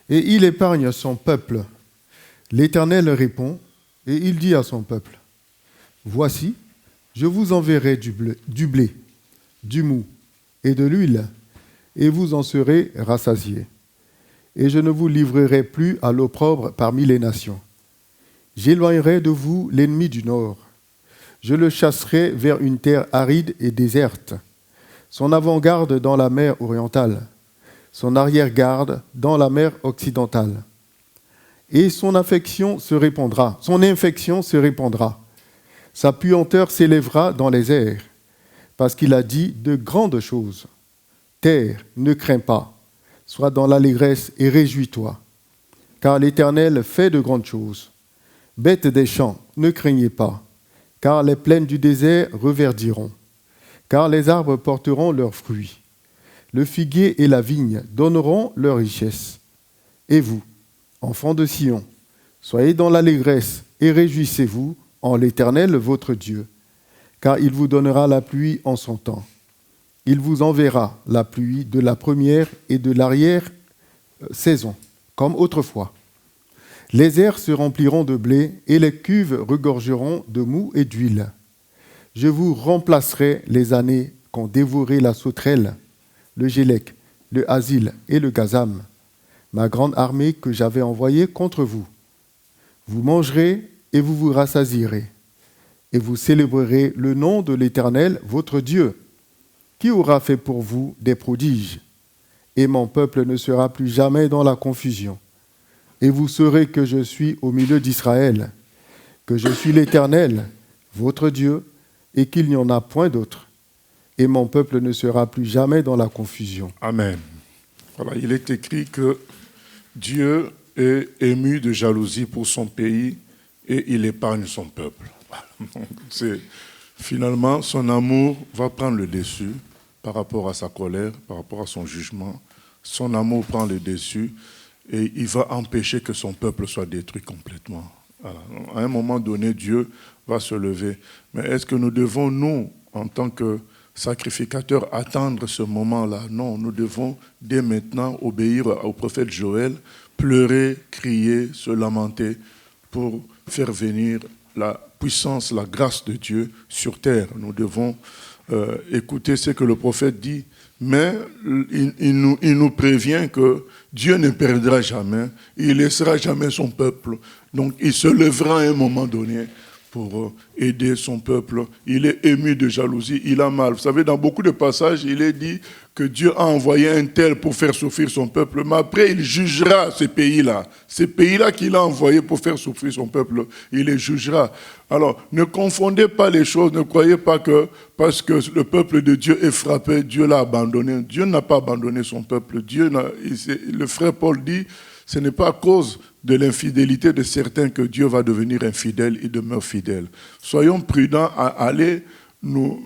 [SPEAKER 6] et il épargne son peuple. L'Éternel répond, et il dit à son peuple, voici, je vous enverrai du blé, du mou et de l'huile, et vous en serez rassasiés. Et je ne vous livrerai plus à l'opprobre parmi les nations. J'éloignerai de vous l'ennemi du nord. Je le chasserai vers une terre aride et déserte, son avant-garde dans la mer orientale, son arrière-garde dans la mer occidentale. Et son infection se répandra, sa puanteur s'élèvera dans les airs, parce qu'il a dit de grandes choses. Terre, ne crains pas, sois dans l'allégresse et réjouis-toi, car l'Éternel fait de grandes choses. Bêtes des champs, ne craignez pas, car les plaines du désert reverdiront, car les arbres porteront leurs fruits. Le figuier et la vigne donneront leur richesse. Et vous, enfants de Sion, soyez dans l'allégresse et réjouissez-vous en l'Éternel votre Dieu, car il vous donnera la pluie en son temps. Il vous enverra la pluie de la première et de l'arrière-saison, comme autrefois. Les airs se rempliront de blé et les cuves regorgeront de mou et d'huile. Je vous remplacerai les années qu'ont dévoré la sauterelle, le gélec, le asile et le gazam, ma grande armée que j'avais envoyée contre vous. Vous mangerez et vous vous rassasierez, et vous célébrerez le nom de l'Éternel, votre Dieu, qui aura fait pour vous des prodiges. Et mon peuple ne sera plus jamais dans la confusion. Et vous saurez que je suis au milieu d'Israël, que je suis l'Éternel, votre Dieu, et qu'il n'y en a point d'autre. Et mon peuple ne sera plus jamais dans la confusion.
[SPEAKER 4] Amen. Voilà, il est écrit que Dieu est ému de jalousie pour son pays et il épargne son peuple. Finalement, son amour va prendre le dessus par rapport à sa colère, par rapport à son jugement. Son amour prend le dessus et il va empêcher que son peuple soit détruit complètement. Voilà. À un moment donné, Dieu va se lever. Mais est-ce que nous devons, nous, en tant que sacrificateurs, attendre ce moment-là? Non, nous devons dès maintenant obéir au prophète Joël, pleurer, crier, se lamenter pour faire venir la puissance, la grâce de Dieu sur terre. Nous devons écouter ce que le prophète dit, mais il nous prévient que Dieu ne perdra jamais, il ne laissera jamais son peuple. Donc il se lèvera à un moment donné pour aider son peuple. Il est ému de jalousie, il a mal. Vous savez, dans beaucoup de passages, il est dit que Dieu a envoyé un tel pour faire souffrir son peuple, mais après il jugera ces pays-là. Ces pays-là qu'il a envoyés pour faire souffrir son peuple, il les jugera. Alors, ne confondez pas les choses, ne croyez pas que parce que le peuple de Dieu est frappé, Dieu l'a abandonné. Dieu n'a pas abandonné son peuple. Le frère Paul dit, ce n'est pas à cause de l'infidélité de certains que Dieu va devenir infidèle, il demeure fidèle. Soyons prudents à aller nous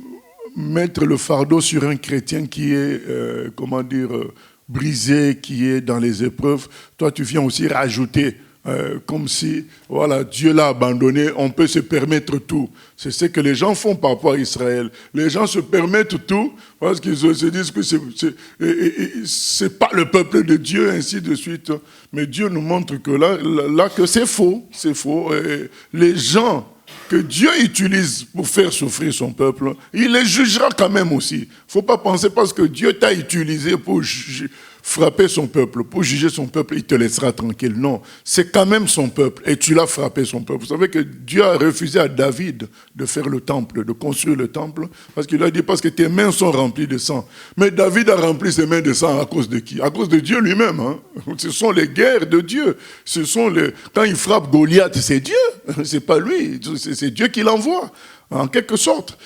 [SPEAKER 4] mettre le fardeau sur un chrétien qui est, brisé, qui est dans les épreuves. Toi, tu viens aussi rajouter, comme si, voilà, Dieu l'a abandonné, on peut se permettre tout. C'est ce que les gens font par rapport à Israël. Les gens se permettent tout parce qu'ils se disent que c'est pas le peuple de Dieu, ainsi de suite. Mais Dieu nous montre que là que c'est faux, c'est faux. Et les gens que Dieu utilise pour faire souffrir son peuple, il les jugera quand même aussi. Il ne faut pas penser parce que Dieu t'a utilisé pour frapper son peuple, pour juger son peuple, il te laissera tranquille. Non, c'est quand même son peuple et tu l'as frappé son peuple. Vous savez que Dieu a refusé à David de faire le temple, de construire le temple, parce qu'il a dit parce que tes mains sont remplies de sang. Mais David a rempli ses mains de sang à cause de qui? À cause de Dieu lui-même. Hein. Ce sont les guerres de Dieu. Quand il frappe Goliath, c'est Dieu, c'est pas lui, c'est Dieu qui l'envoie, en quelque sorte.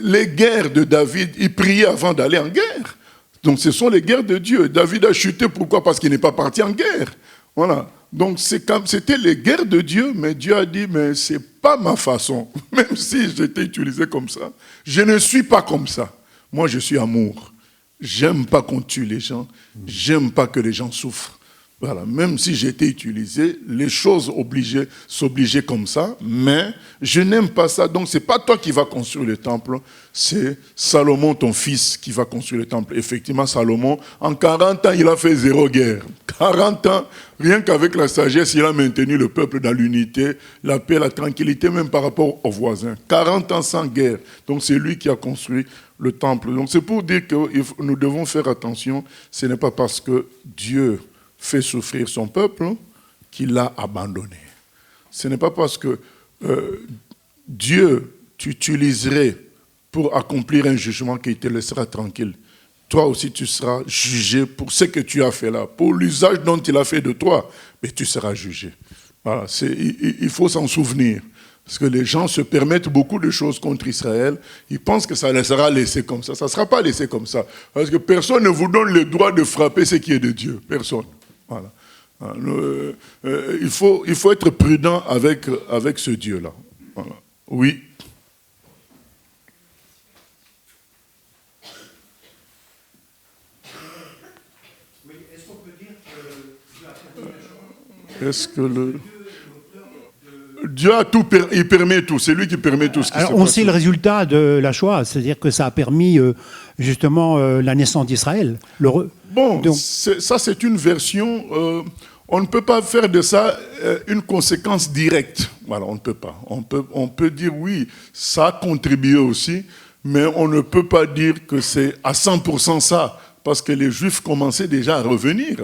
[SPEAKER 4] Les guerres de David, il priait avant d'aller en guerre. Donc ce sont les guerres de Dieu. David a chuté, pourquoi? Parce qu'il n'est pas parti en guerre. Voilà. Donc c'était les guerres de Dieu, mais Dieu a dit, mais ce n'est pas ma façon. Même si j'étais utilisé comme ça, je ne suis pas comme ça. Moi, je suis amour. J'aime pas qu'on tue les gens. J'aime pas que les gens souffrent. Voilà, même si j'ai été utilisé, les choses s'obligeaient comme ça, mais je n'aime pas ça. Donc, ce n'est pas toi qui vas construire le temple, c'est Salomon, ton fils, qui va construire le temple. Effectivement, Salomon, en 40 ans, il a fait 0 guerre. 40 ans, rien qu'avec la sagesse, il a maintenu le peuple dans l'unité, la paix, la tranquillité, même par rapport aux voisins. 40 ans sans guerre. Donc, c'est lui qui a construit le temple. Donc, c'est pour dire que nous devons faire attention. Ce n'est pas parce que Dieu fait souffrir son peuple qu'il l'a abandonné. Ce n'est pas parce que Dieu t'utiliserait pour accomplir un jugement qu'il te laissera tranquille. Toi aussi, tu seras jugé pour ce que tu as fait là, pour l'usage dont il a fait de toi, mais tu seras jugé. Voilà, il faut s'en souvenir. Parce que les gens se permettent beaucoup de choses contre Israël. Ils pensent que ça sera laissé comme ça. Ça ne sera pas laissé comme ça. Parce que personne ne vous donne le droit de frapper ce qui est de Dieu. Personne. Voilà. Il faut être prudent avec ce Dieu-là. Voilà. Oui.
[SPEAKER 8] Est-ce qu'on peut dire que Dieu a fait quelque chose?
[SPEAKER 4] Est-ce que Dieu a tout, il permet tout, c'est lui qui permet tout ce qui se passe.
[SPEAKER 9] Alors on sait le résultat de la Shoah, c'est-à-dire que ça a permis justement la naissance d'Israël.
[SPEAKER 4] Bon, ça c'est une version, on ne peut pas faire de ça une conséquence directe. Voilà, on ne peut pas. On peut dire oui, ça a contribué aussi, mais on ne peut pas dire que c'est à 100% ça. Parce que les Juifs commençaient déjà à revenir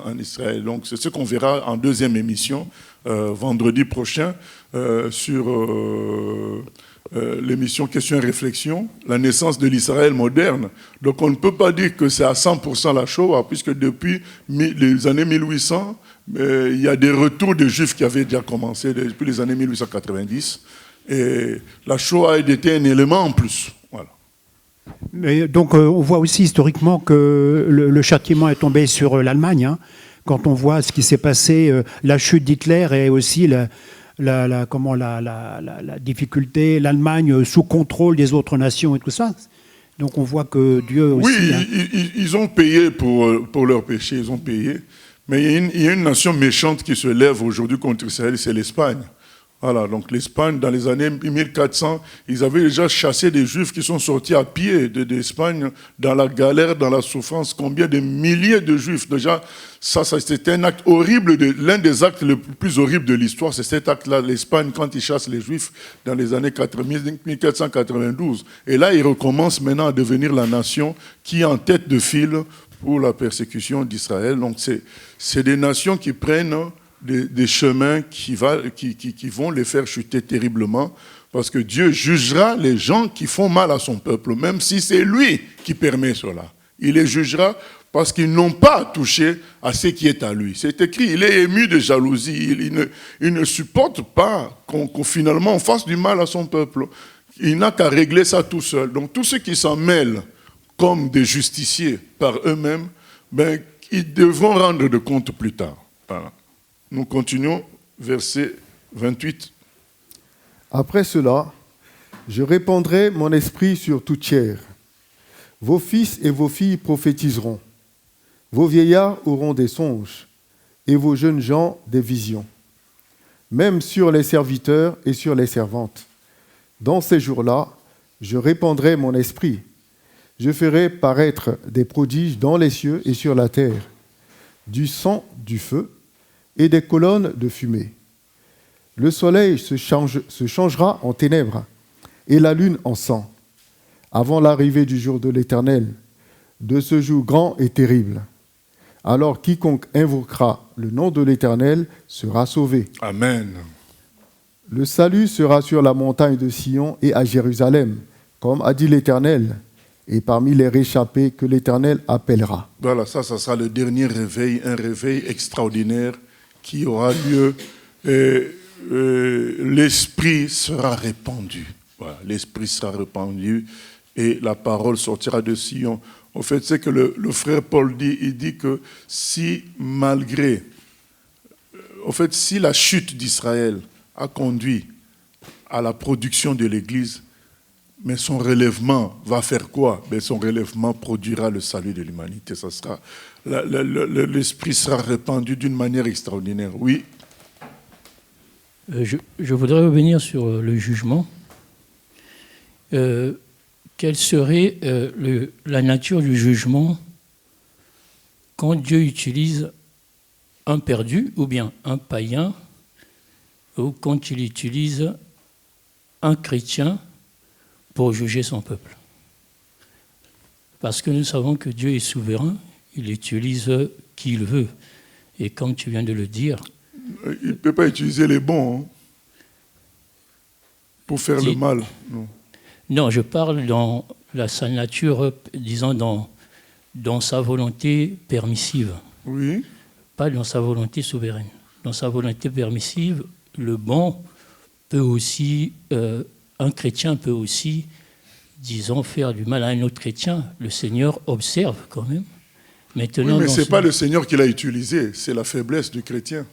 [SPEAKER 4] en Israël. Donc c'est ce qu'on verra en deuxième émission, vendredi prochain, sur l'émission Questions et Réflexions, la naissance de l'Israël moderne. Donc on ne peut pas dire que c'est à 100% la Shoah, puisque depuis les années 1800, il y a des retours de Juifs qui avaient déjà commencé depuis les années 1890. Et la Shoah était un élément en plus. Voilà.
[SPEAKER 9] Mais donc on voit aussi historiquement que le châtiment est tombé sur l'Allemagne, hein, quand on voit ce qui s'est passé, la chute d'Hitler et aussi la difficulté, l'Allemagne sous contrôle des autres nations et tout ça. Donc on voit que Dieu aussi...
[SPEAKER 4] Oui, ils ont payé pour leurs péchés, ils ont payé. Mais il y a une nation méchante qui se lève aujourd'hui contre Israël, c'est l'Espagne. Voilà, donc l'Espagne, dans les années 1400, ils avaient déjà chassé des Juifs qui sont sortis à pied d'Espagne, dans la galère, dans la souffrance. Combien de milliers de Juifs, déjà, ça c'était un acte horrible, l'un des actes les plus horribles de l'histoire, c'est cet acte-là, l'Espagne, quand ils chassent les Juifs dans les années 1492. Et là, ils recommencent maintenant à devenir la nation qui est en tête de file pour la persécution d'Israël. Donc c'est des nations qui prennent des chemins qui vont les faire chuter terriblement, parce que Dieu jugera les gens qui font mal à son peuple, même si c'est lui qui permet cela. Il les jugera parce qu'ils n'ont pas touché à ce qui est à lui. C'est écrit, il est ému de jalousie, il ne supporte pas qu'on finalement fasse du mal à son peuple. Il n'a qu'à régler ça tout seul. Donc tous ceux qui s'en mêlent comme des justiciers par eux-mêmes, ils devront rendre de compte plus tard. Voilà. Nous continuons, verset 28.
[SPEAKER 6] Après cela, je répandrai mon esprit sur toute chair. Vos fils et vos filles prophétiseront. Vos vieillards auront des songes, et vos jeunes gens des visions. Même sur les serviteurs et sur les servantes. Dans ces jours-là, je répandrai mon esprit. Je ferai paraître des prodiges dans les cieux et sur la terre, du sang, du feu, et des colonnes de fumée. Le soleil se changera en ténèbres et la lune en sang, avant l'arrivée du jour de l'Éternel, de ce jour grand et terrible. Alors quiconque invoquera le nom de l'Éternel sera sauvé.
[SPEAKER 4] Amen.
[SPEAKER 6] Le salut sera sur la montagne de Sion et à Jérusalem, comme a dit l'Éternel, et parmi les réchappés que l'Éternel appellera.
[SPEAKER 4] Voilà, ça sera le dernier réveil, un réveil extraordinaire qui aura lieu, l'Esprit sera répandu. Voilà, l'Esprit sera répandu et la parole sortira de Sion. En fait, c'est que le frère Paul dit, il dit que si si la chute d'Israël a conduit à la production de l'Église, mais son relèvement va faire quoi? Son relèvement produira le salut de l'humanité. Ça sera, l'Esprit sera répandu d'une manière extraordinaire. Oui.
[SPEAKER 10] Je voudrais revenir sur le jugement. Quelle serait la nature du jugement quand Dieu utilise un perdu ou bien un païen, ou quand il utilise un chrétien pour juger son peuple? Parce que nous savons que Dieu est souverain, il utilise qui il veut. Et comme tu viens de le dire...
[SPEAKER 4] Il ne peut pas utiliser les bons pour faire le mal.
[SPEAKER 10] Non, je parle dans sa nature, disons dans sa volonté permissive.
[SPEAKER 4] Oui.
[SPEAKER 10] Pas dans sa volonté souveraine. Dans sa volonté permissive, le bon peut aussi... un chrétien peut aussi, disons, faire du mal à un autre chrétien. Le Seigneur observe quand même. Maintenant,
[SPEAKER 4] oui, mais ce n'est pas le Seigneur qui l'a utilisé, c'est la faiblesse du chrétien.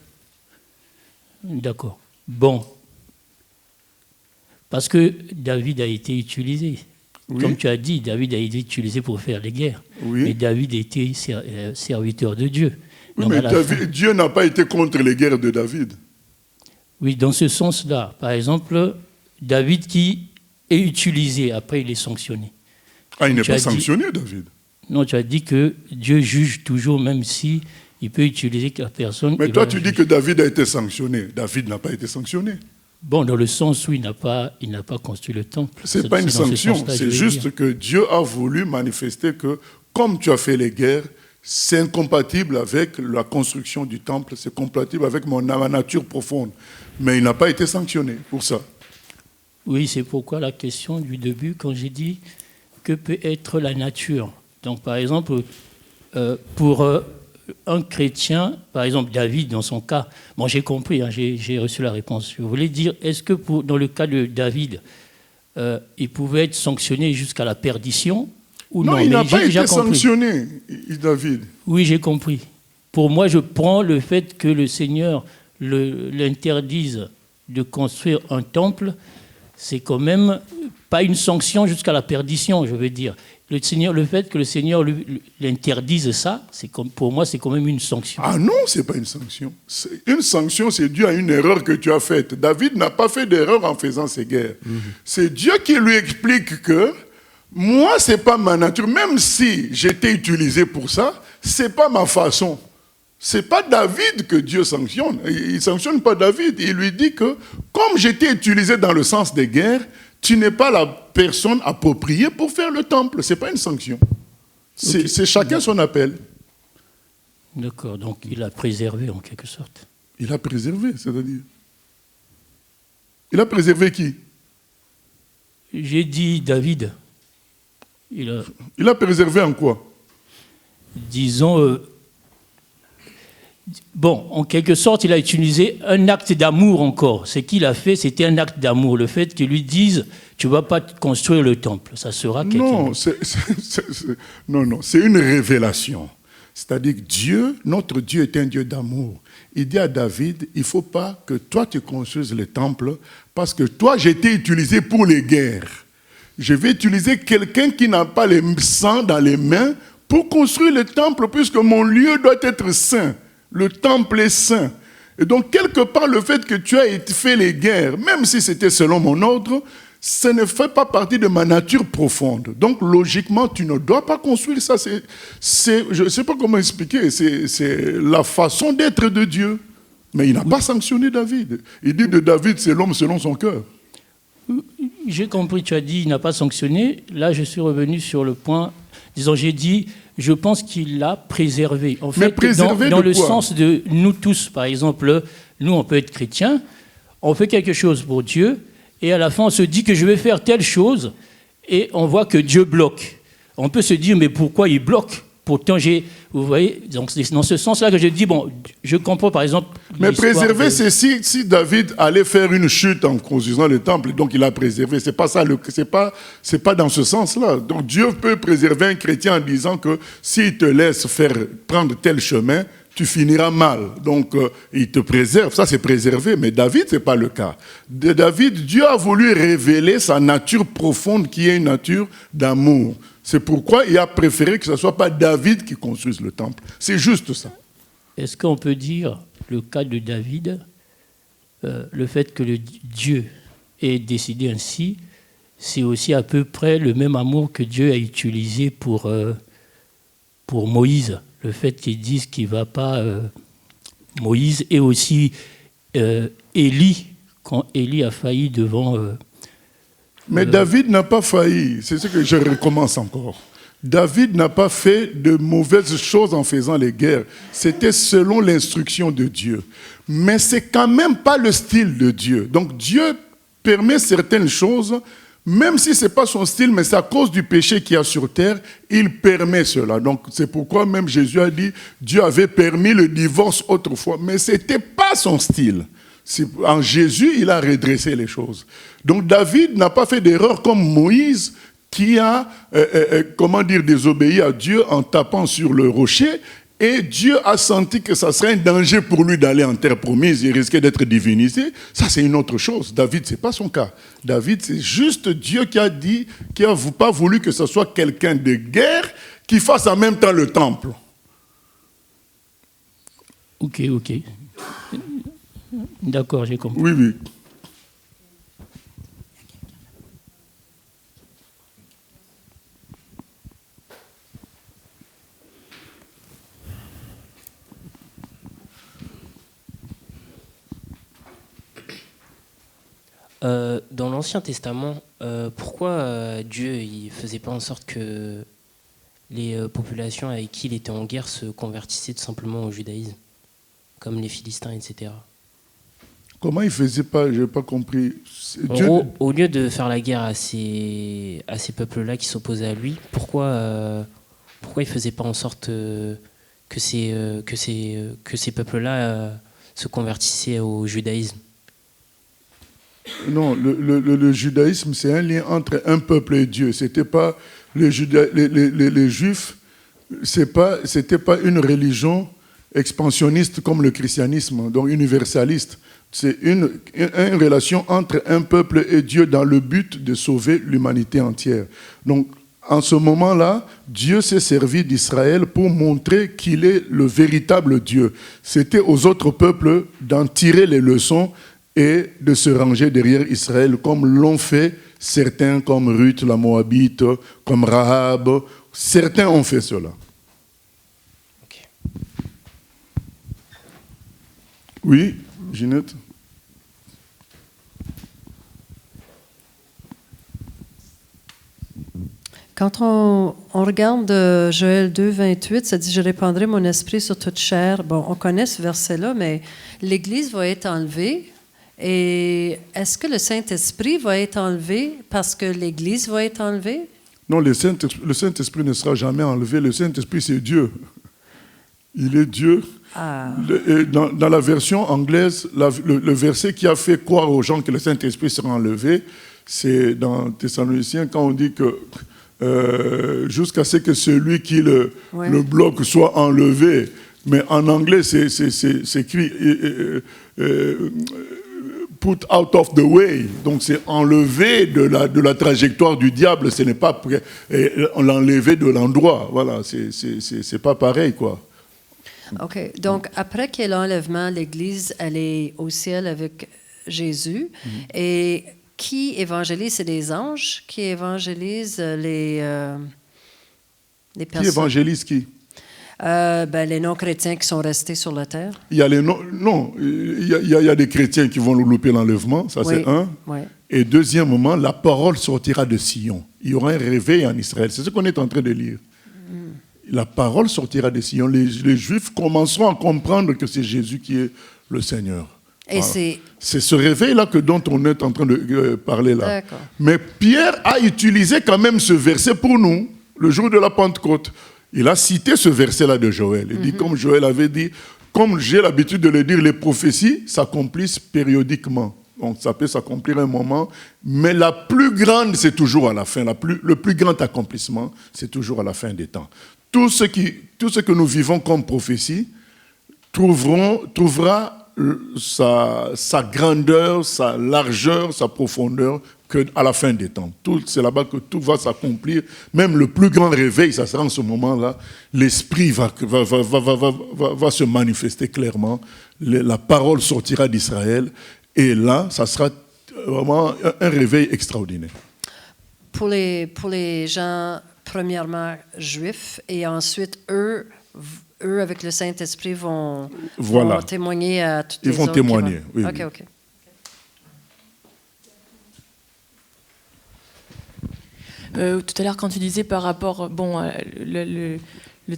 [SPEAKER 10] D'accord. Bon. Parce que David a été utilisé. Oui. Comme tu as dit, David a été utilisé pour faire les guerres. Oui. Mais David était serviteur de Dieu.
[SPEAKER 4] Oui, donc, mais Dieu n'a pas été contre les guerres de David.
[SPEAKER 10] Oui, dans ce sens-là. Par exemple, David qui est utilisé, après il est sanctionné.
[SPEAKER 4] Ah, il n'est pas sanctionné, David.
[SPEAKER 10] Non, tu as dit que Dieu juge toujours, même si il peut utiliser la personne.
[SPEAKER 4] Mais toi, tu dis que David a été sanctionné. David n'a pas été sanctionné.
[SPEAKER 10] Bon, dans le sens où il n'a pas construit le temple.
[SPEAKER 4] Ce n'est pas une sanction, c'est juste que Dieu a voulu manifester que, comme tu as fait les guerres, c'est incompatible avec la construction du temple, c'est compatible avec ma nature profonde. Mais il n'a pas été sanctionné pour ça.
[SPEAKER 10] Oui, c'est pourquoi la question du début, quand j'ai dit que peut être la nature. Donc, par exemple, pour un chrétien, par exemple David, dans son cas, bon, j'ai compris, hein, j'ai reçu la réponse. Je voulais dire, est-ce que dans le cas de David, il pouvait être sanctionné jusqu'à la perdition ou non?
[SPEAKER 4] Non, il n'a pas été sanctionné, David.
[SPEAKER 10] Oui, j'ai compris. Pour moi, je prends le fait que le Seigneur l'interdise de construire un temple, c'est quand même pas une sanction jusqu'à la perdition, je veux dire. Le fait que le Seigneur l'interdise ça, pour moi, c'est quand même une sanction.
[SPEAKER 4] Ah non, ce n'est pas une sanction. Une sanction, c'est dû à une erreur que tu as faite. David n'a pas fait d'erreur en faisant ces guerres. C'est Dieu qui lui explique que moi, ce n'est pas ma nature. Même si j'étais utilisé pour ça, ce n'est pas ma façon. Ce n'est pas David que Dieu sanctionne. Il ne sanctionne pas David. Il lui dit que comme j'étais utilisé dans le sens des guerres, tu n'es pas la personne appropriée pour faire le temple. Ce n'est pas une sanction. C'est chacun son appel.
[SPEAKER 10] D'accord, donc il a préservé en quelque sorte.
[SPEAKER 4] Il a préservé, c'est-à-dire? Il a préservé qui?
[SPEAKER 10] J'ai dit David.
[SPEAKER 4] Il a préservé en quoi?
[SPEAKER 10] Disons... Bon, en quelque sorte, il a utilisé un acte d'amour encore. Ce qu'il a fait, c'était un acte d'amour. Le fait qu'il lui dise, tu ne vas pas construire le temple, ça sera quelqu'un.
[SPEAKER 4] Non, c'est une révélation. C'est-à-dire que Dieu, notre Dieu est un Dieu d'amour. Il dit à David, il ne faut pas que toi tu construises le temple, parce que toi, j'ai été utilisé pour les guerres. Je vais utiliser quelqu'un qui n'a pas le sang dans les mains pour construire le temple, puisque mon lieu doit être saint. Le temple est saint. Et donc, quelque part, le fait que tu aies fait les guerres, même si c'était selon mon ordre, ça ne fait pas partie de ma nature profonde. Donc, logiquement, tu ne dois pas construire ça. Je ne sais pas comment expliquer. C'est la façon d'être de Dieu. Mais il n'a pas sanctionné David. Il dit de David, c'est l'homme selon son cœur.
[SPEAKER 10] J'ai compris, tu as dit, il n'a pas sanctionné. Là, je suis revenu sur le point. Disons, j'ai dit... Je pense qu'il l'a préservé. En fait, dans le sens de nous tous, par exemple, nous, on peut être chrétiens, on fait quelque chose pour Dieu, et à la fin, on se dit que je vais faire telle chose, et on voit que Dieu bloque. On peut se dire, mais pourquoi il bloque? Pourtant, vous voyez, donc c'est dans ce sens-là que je dis, bon, je comprends par exemple...
[SPEAKER 4] Mais préserver, c'est si David allait faire une chute en construisant le temple, donc il a préservé. C'est pas ça, c'est pas dans ce sens-là. Donc Dieu peut préserver un chrétien en disant que s'il te laisse prendre tel chemin, tu finiras mal. Donc il te préserve. Ça, c'est préservé. Mais David, ce n'est pas le cas. De David, Dieu a voulu révéler sa nature profonde qui est une nature d'amour. C'est pourquoi il a préféré que ce ne soit pas David qui construise le temple. C'est juste ça.
[SPEAKER 10] Est-ce qu'on peut dire, le cas de David, le fait que Dieu ait décidé ainsi, c'est aussi à peu près le même amour que Dieu a utilisé pour Moïse. Le fait qu'ils disent qu'il ne va pas... Moïse et aussi Élie, quand Élie a failli devant...
[SPEAKER 4] Mais David n'a pas failli, c'est ce que je recommence encore. David n'a pas fait de mauvaises choses en faisant les guerres. C'était selon l'instruction de Dieu. Mais c'est quand même pas le style de Dieu. Donc Dieu permet certaines choses, même si ce n'est pas son style, mais c'est à cause du péché qu'il y a sur terre, il permet cela. Donc c'est pourquoi même Jésus a dit, Dieu avait permis le divorce autrefois, mais ce n'était pas son style. En Jésus, il a redressé les choses. Donc David n'a pas fait d'erreur comme Moïse qui a, désobéi à Dieu en tapant sur le rocher, et Dieu a senti que ça serait un danger pour lui d'aller en terre promise, il risquait d'être divinisé. Ça, c'est une autre chose. David, ce n'est pas son cas. David, c'est juste Dieu qui a dit, qui n'a pas voulu que ce soit quelqu'un de guerre qui fasse en même temps le temple.
[SPEAKER 10] Ok. D'accord, j'ai compris.
[SPEAKER 4] Oui, oui.
[SPEAKER 11] Dans l'Ancien Testament, pourquoi Dieu ne faisait pas en sorte que les populations avec qui il était en guerre se convertissaient tout simplement au judaïsme, comme les Philistins, etc.
[SPEAKER 4] Comment il faisait pas? Je n'ai pas compris.
[SPEAKER 11] En gros, au lieu de faire la guerre à ces peuples-là qui s'opposaient à lui, pourquoi il ne faisait pas en sorte que ces peuples-là se convertissaient au judaïsme?
[SPEAKER 4] Non, le judaïsme, c'est un lien entre un peuple et Dieu. C'était pas les Juifs, c'était pas une religion expansionniste comme le christianisme, donc universaliste. C'est une relation entre un peuple et Dieu dans le but de sauver l'humanité entière. Donc, en ce moment-là, Dieu s'est servi d'Israël pour montrer qu'il est le véritable Dieu. C'était aux autres peuples d'en tirer les leçons et de se ranger derrière Israël, comme l'ont fait certains, comme Ruth la Moabite, comme Rahab. Certains ont fait cela.
[SPEAKER 11] Okay.
[SPEAKER 4] Oui, Ginette?
[SPEAKER 12] Quand on regarde Joël 2, 28, ça dit « Je répandrai mon esprit sur toute chair ». Bon, on connaît ce verset-là, mais l'Église va être enlevée. Et est-ce que le Saint-Esprit va être enlevé parce que l'Église va être enlevée?
[SPEAKER 4] Non, le Saint-Esprit ne sera jamais enlevé. Le Saint-Esprit, c'est Dieu. Il est Dieu.
[SPEAKER 12] Ah.
[SPEAKER 4] Dans la version anglaise, le verset qui a fait croire aux gens que le Saint-Esprit sera enlevé, c'est dans Thessaloniciens, quand on dit que jusqu'à ce que celui qui le bloque soit enlevé. Mais en anglais, c'est écrit put out of the way. Donc c'est enlevé de la trajectoire du diable. Ce n'est pas l'enlever de l'endroit. Voilà, c'est pas pareil, quoi.
[SPEAKER 12] OK. Donc, après qu'il y ait l'enlèvement, l'Église, elle est au ciel avec Jésus. Et qui évangélise? C'est des anges qui évangélisent les personnes.
[SPEAKER 4] Qui évangélise qui?
[SPEAKER 12] Les non-chrétiens qui sont restés sur la terre.
[SPEAKER 4] Il y a il y a des chrétiens qui vont louper l'enlèvement, ça c'est un.
[SPEAKER 12] Oui.
[SPEAKER 4] Et deuxièmement, la parole sortira de Sion. Il y aura un réveil en Israël. C'est ce qu'on est en train de lire. La parole sortira de Sion. Les Juifs commenceront à comprendre que c'est Jésus qui est le Seigneur.
[SPEAKER 12] Et
[SPEAKER 4] voilà. C'est ce réveil-là dont on est en train de parler là.
[SPEAKER 12] D'accord.
[SPEAKER 4] Mais Pierre a utilisé quand même ce verset pour nous, le jour de la Pentecôte. Il a cité ce verset-là de Joël. Il dit, comme Joël avait dit, comme j'ai l'habitude de le dire, les prophéties s'accomplissent périodiquement. Donc ça peut s'accomplir un moment, mais la plus grande, c'est toujours à la fin. Le plus grand accomplissement, c'est toujours à la fin des temps. Tout ce que nous vivons comme prophétie trouvera sa grandeur, sa largeur, sa profondeur qu'à la fin des temps. C'est là-bas que tout va s'accomplir. Même le plus grand réveil, ça sera en ce moment-là. L'Esprit va se manifester clairement. La parole sortira d'Israël. Et là, ça sera vraiment un réveil extraordinaire.
[SPEAKER 12] Pour les gens, premièrement, juifs, et ensuite, eux avec le Saint-Esprit, vont témoigner à toutes les autres. Ils vont
[SPEAKER 4] témoigner, oui.
[SPEAKER 12] OK.
[SPEAKER 13] Tout à l'heure, quand tu disais par rapport, le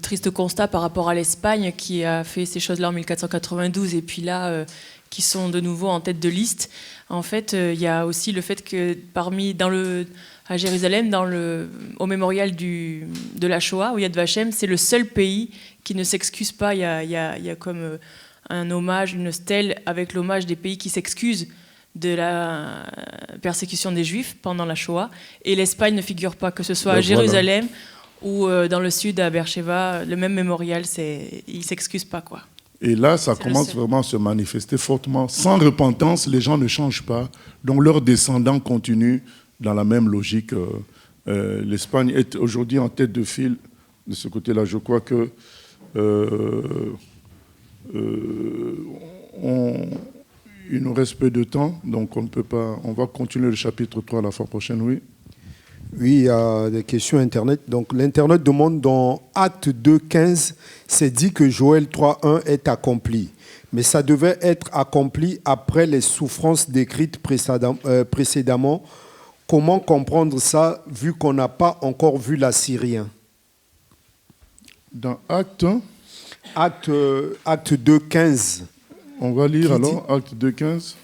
[SPEAKER 13] triste constat par rapport à l'Espagne qui a fait ces choses-là en 1492 et puis là, qui sont de nouveau en tête de liste. En fait, il y a aussi le fait que à Jérusalem, au mémorial de la Shoah, où Yad Vashem, c'est le seul pays qui ne s'excuse pas. Il y a comme un hommage, une stèle avec l'hommage des pays qui s'excusent de la persécution des Juifs pendant la Shoah. Et l'Espagne ne figure pas, que ce soit à Jérusalem ou dans le sud, à Beersheba, le même mémorial, ils ne s'excusent pas, quoi.
[SPEAKER 4] Et là, ça commence vraiment à se manifester fortement. Sans repentance, les gens ne changent pas. Donc leurs descendants continuent dans la même logique. L'Espagne est aujourd'hui en tête de file de ce côté-là. Je crois que il nous reste peu de temps, donc on ne peut pas. On va continuer le chapitre 3 la fois prochaine, oui.
[SPEAKER 8] Oui, il y a des questions Internet. Donc, l'Internet demande dans Acte 2.15, c'est dit que Joël 3.1 est accompli. Mais ça devait être accompli après les souffrances décrites précédemment. Comment comprendre ça, vu qu'on n'a pas encore vu l'Assyrien?
[SPEAKER 4] Dans Acte
[SPEAKER 8] 2.15.
[SPEAKER 4] On va lire alors, Acte 2.15.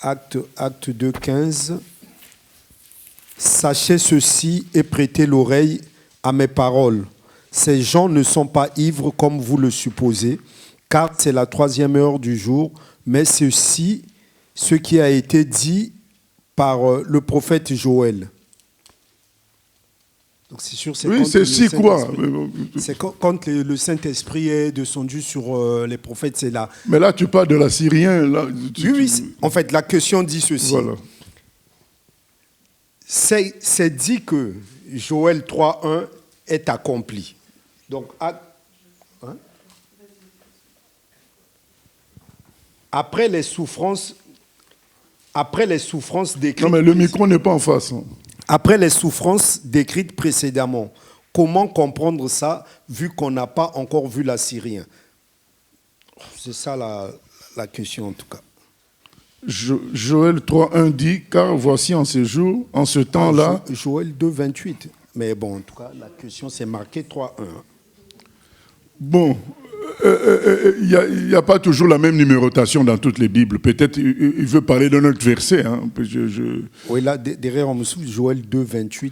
[SPEAKER 8] Acte 2.15. Sachez ceci et prêtez l'oreille à mes paroles. Ces gens ne sont pas ivres comme vous le supposez, car c'est la 3e heure du jour, mais ceci, ce qui a été dit par le prophète Joël. Donc c'est sûr, c'est
[SPEAKER 4] oui, ceci quoi?
[SPEAKER 8] C'est quand le Saint-Esprit est descendu sur les prophètes, c'est là.
[SPEAKER 4] Mais là, tu parles de l'Assyrien.
[SPEAKER 8] Oui, en fait, la question dit ceci.
[SPEAKER 4] Voilà.
[SPEAKER 8] C'est dit que Joël 3.1 est accompli. Donc, après les souffrances décrites...
[SPEAKER 4] Non, mais le micro n'est pas en face. Hein.
[SPEAKER 8] Après les souffrances décrites précédemment, comment comprendre ça, vu qu'on n'a pas encore vu l'Assyrien? C'est ça la question, en tout cas.
[SPEAKER 4] Joël 3.1 dit, car voici en ce jour, en ce temps-là...
[SPEAKER 8] Joël 2.28. Mais bon, en tout cas, la question, c'est marqué 3.1.
[SPEAKER 4] Bon, il n'y a pas toujours la même numérotation dans toutes les Bibles. Peut-être il veut parler d'un autre verset. Hein.
[SPEAKER 8] Oui, là, derrière, on me souffle Joël 2.28.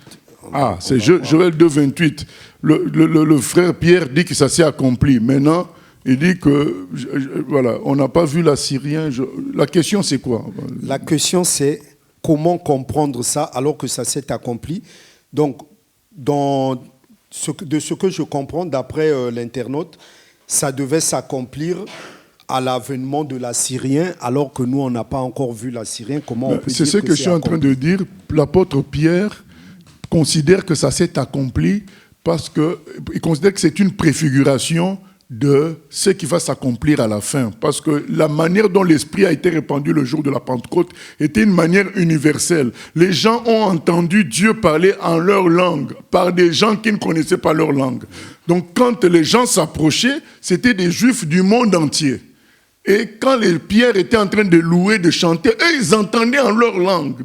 [SPEAKER 4] Ah, c'est Joël 2.28. Le frère Pierre dit que ça s'est accompli. Maintenant, il dit que, voilà, on n'a pas vu l'Assyrien. La question, c'est quoi?
[SPEAKER 8] La question, c'est comment comprendre ça alors que ça s'est accompli. Donc, de ce que je comprends d'après l'internaute, ça devait s'accomplir à l'avènement de l'Assyrien, alors que nous, on n'a pas encore vu l'Assyrien. Comment on peut dire
[SPEAKER 4] c'est ce que je suis en train de dire. L'apôtre Pierre considère que ça s'est accompli parce qu'il considère que c'est une préfiguration de ce qui va s'accomplir à la fin. Parce que la manière dont l'Esprit a été répandu le jour de la Pentecôte était une manière universelle. Les gens ont entendu Dieu parler en leur langue, par des gens qui ne connaissaient pas leur langue. Donc quand les gens s'approchaient, c'était des Juifs du monde entier. Et quand les Pierre étaient en train de louer, de chanter, eux, ils entendaient en leur langue.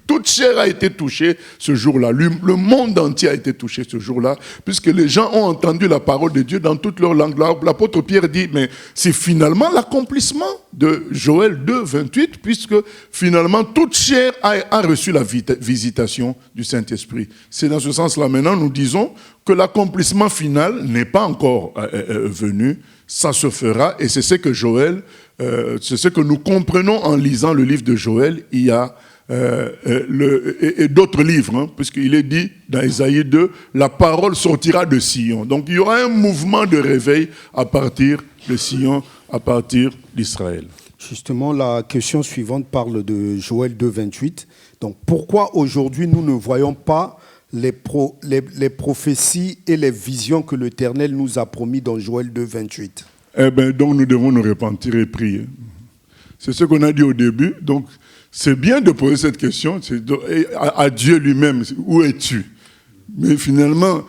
[SPEAKER 4] Toute chair a été touchée ce jour-là. Le monde entier a été touché ce jour-là, puisque les gens ont entendu la parole de Dieu dans toute leur langue. L'apôtre Pierre dit, mais c'est finalement l'accomplissement de Joël 2.28, puisque finalement toute chair a reçu la visitation du Saint-Esprit. C'est dans ce sens-là. Maintenant, nous disons que l'accomplissement final n'est pas encore venu. Ça se fera, et c'est ce que Joël, c'est ce que nous comprenons en lisant le livre de Joël. Il y a et d'autres livres, hein, puisqu'il est dit dans Ésaïe 2, la parole sortira de Sion. Donc il y aura un mouvement de réveil à partir de Sion, à partir d'Israël.
[SPEAKER 8] Justement, la question suivante parle de Joël 2.28. Donc pourquoi aujourd'hui nous ne voyons pas les prophéties et les visions que l'Éternel nous a promis dans Joël 2.28?
[SPEAKER 4] Eh bien, donc nous devons nous repentir et prier. C'est ce qu'on a dit au début. Donc, c'est bien de poser cette question à Dieu lui-même. Où es-tu? Mais finalement,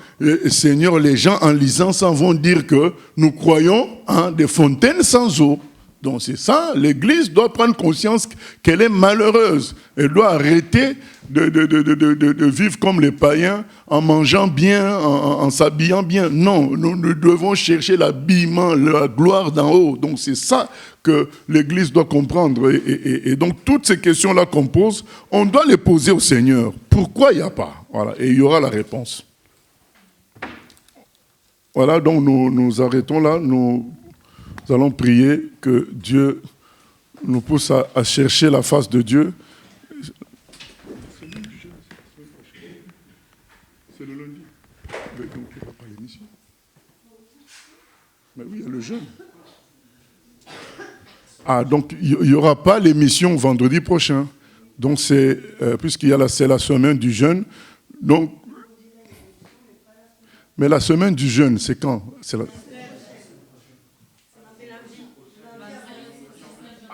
[SPEAKER 4] Seigneur, les gens en lisant ça vont dire que nous croyons en des fontaines sans eau. Donc c'est ça, l'Église doit prendre conscience qu'elle est malheureuse. Elle doit arrêter de vivre comme les païens, en mangeant bien, en s'habillant bien. Non, nous devons chercher l'habillement, la gloire d'en haut. Donc c'est ça que l'Église doit comprendre. Et donc toutes ces questions-là qu'on pose, on doit les poser au Seigneur. Pourquoi il n'y a pas? Voilà, et il y aura la réponse. Voilà, donc nous arrêtons là. Nous allons prier que Dieu nous pousse à chercher la face de Dieu. C'est le lundi. Donc tu ne vas pas l'émission. Mais oui, il y a le jeûne. Ah, donc il n'y aura pas l'émission vendredi prochain. Donc c'est, puisqu'il y a c'est la semaine du jeûne. Donc, mais la semaine du jeûne, c'est quand? C'est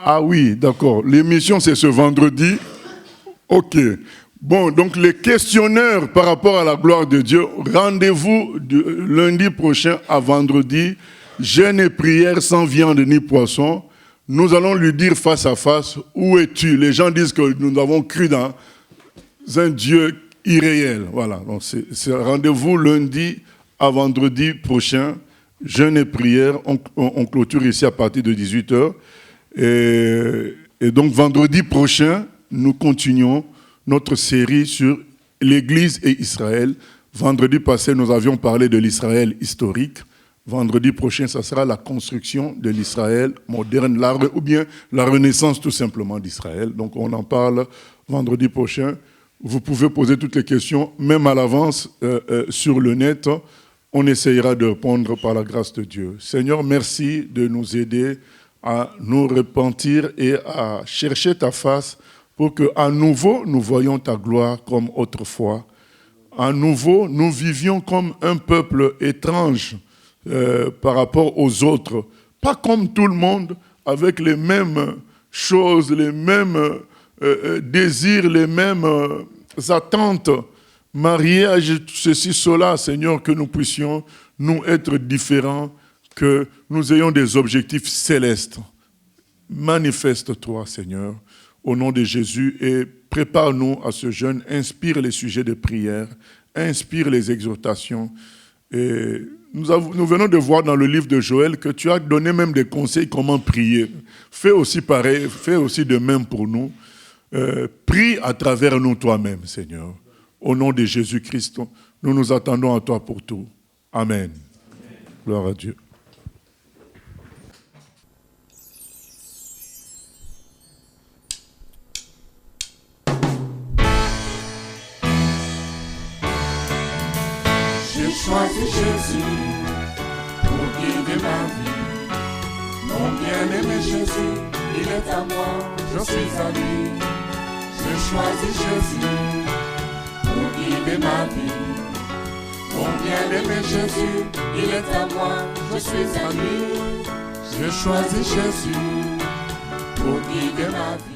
[SPEAKER 4] Ah oui, d'accord. L'émission, c'est ce vendredi. Ok. Bon, donc les questionnaires par rapport à la gloire de Dieu, rendez-vous lundi prochain à vendredi, jeûne et prière sans viande ni poisson. Nous allons lui dire face à face, où es-tu? Les gens disent que nous avons cru dans un Dieu irréel. Voilà, donc c'est rendez-vous lundi à vendredi prochain, jeûne et prière. On clôture ici à partir de 18h. Et donc vendredi prochain, nous continuons notre série sur l'Église et Israël. Vendredi passé, nous avions parlé de l'Israël historique. Vendredi prochain, ça sera la construction de l'Israël moderne, ou bien la renaissance tout simplement d'Israël. Donc on en parle vendredi prochain. Vous pouvez poser toutes les questions, même à l'avance, sur le net. On essayera de répondre par la grâce de Dieu. Seigneur, merci de nous aider à nous repentir et à chercher ta face pour qu'à nouveau, nous voyions ta gloire comme autrefois. À nouveau, nous vivions comme un peuple étrange par rapport aux autres. Pas comme tout le monde, avec les mêmes choses, les mêmes désirs, les mêmes attentes. Mariage, ceci, cela, Seigneur, que nous puissions nous être différents, que nous ayons des objectifs célestes. Manifeste-toi, Seigneur, au nom de Jésus, et prépare-nous à ce jeûne, inspire les sujets de prière, inspire les exhortations. Et nous venons de voir dans le livre de Joël que tu as donné même des conseils comment prier. Fais aussi pareil, fais aussi de même pour nous. Prie à travers nous toi-même, Seigneur. Au nom de Jésus-Christ, nous nous attendons à toi pour tout. Amen. Gloire à Dieu.
[SPEAKER 1] J'ai choisi Jésus pour guider ma vie. Mon bien-aimé Jésus, il est à moi, je suis à lui. J'ai choisi Jésus pour guider ma vie. Mon bien-aimé Jésus, il est à moi, je suis à lui. J'ai choisi Jésus pour guider ma vie.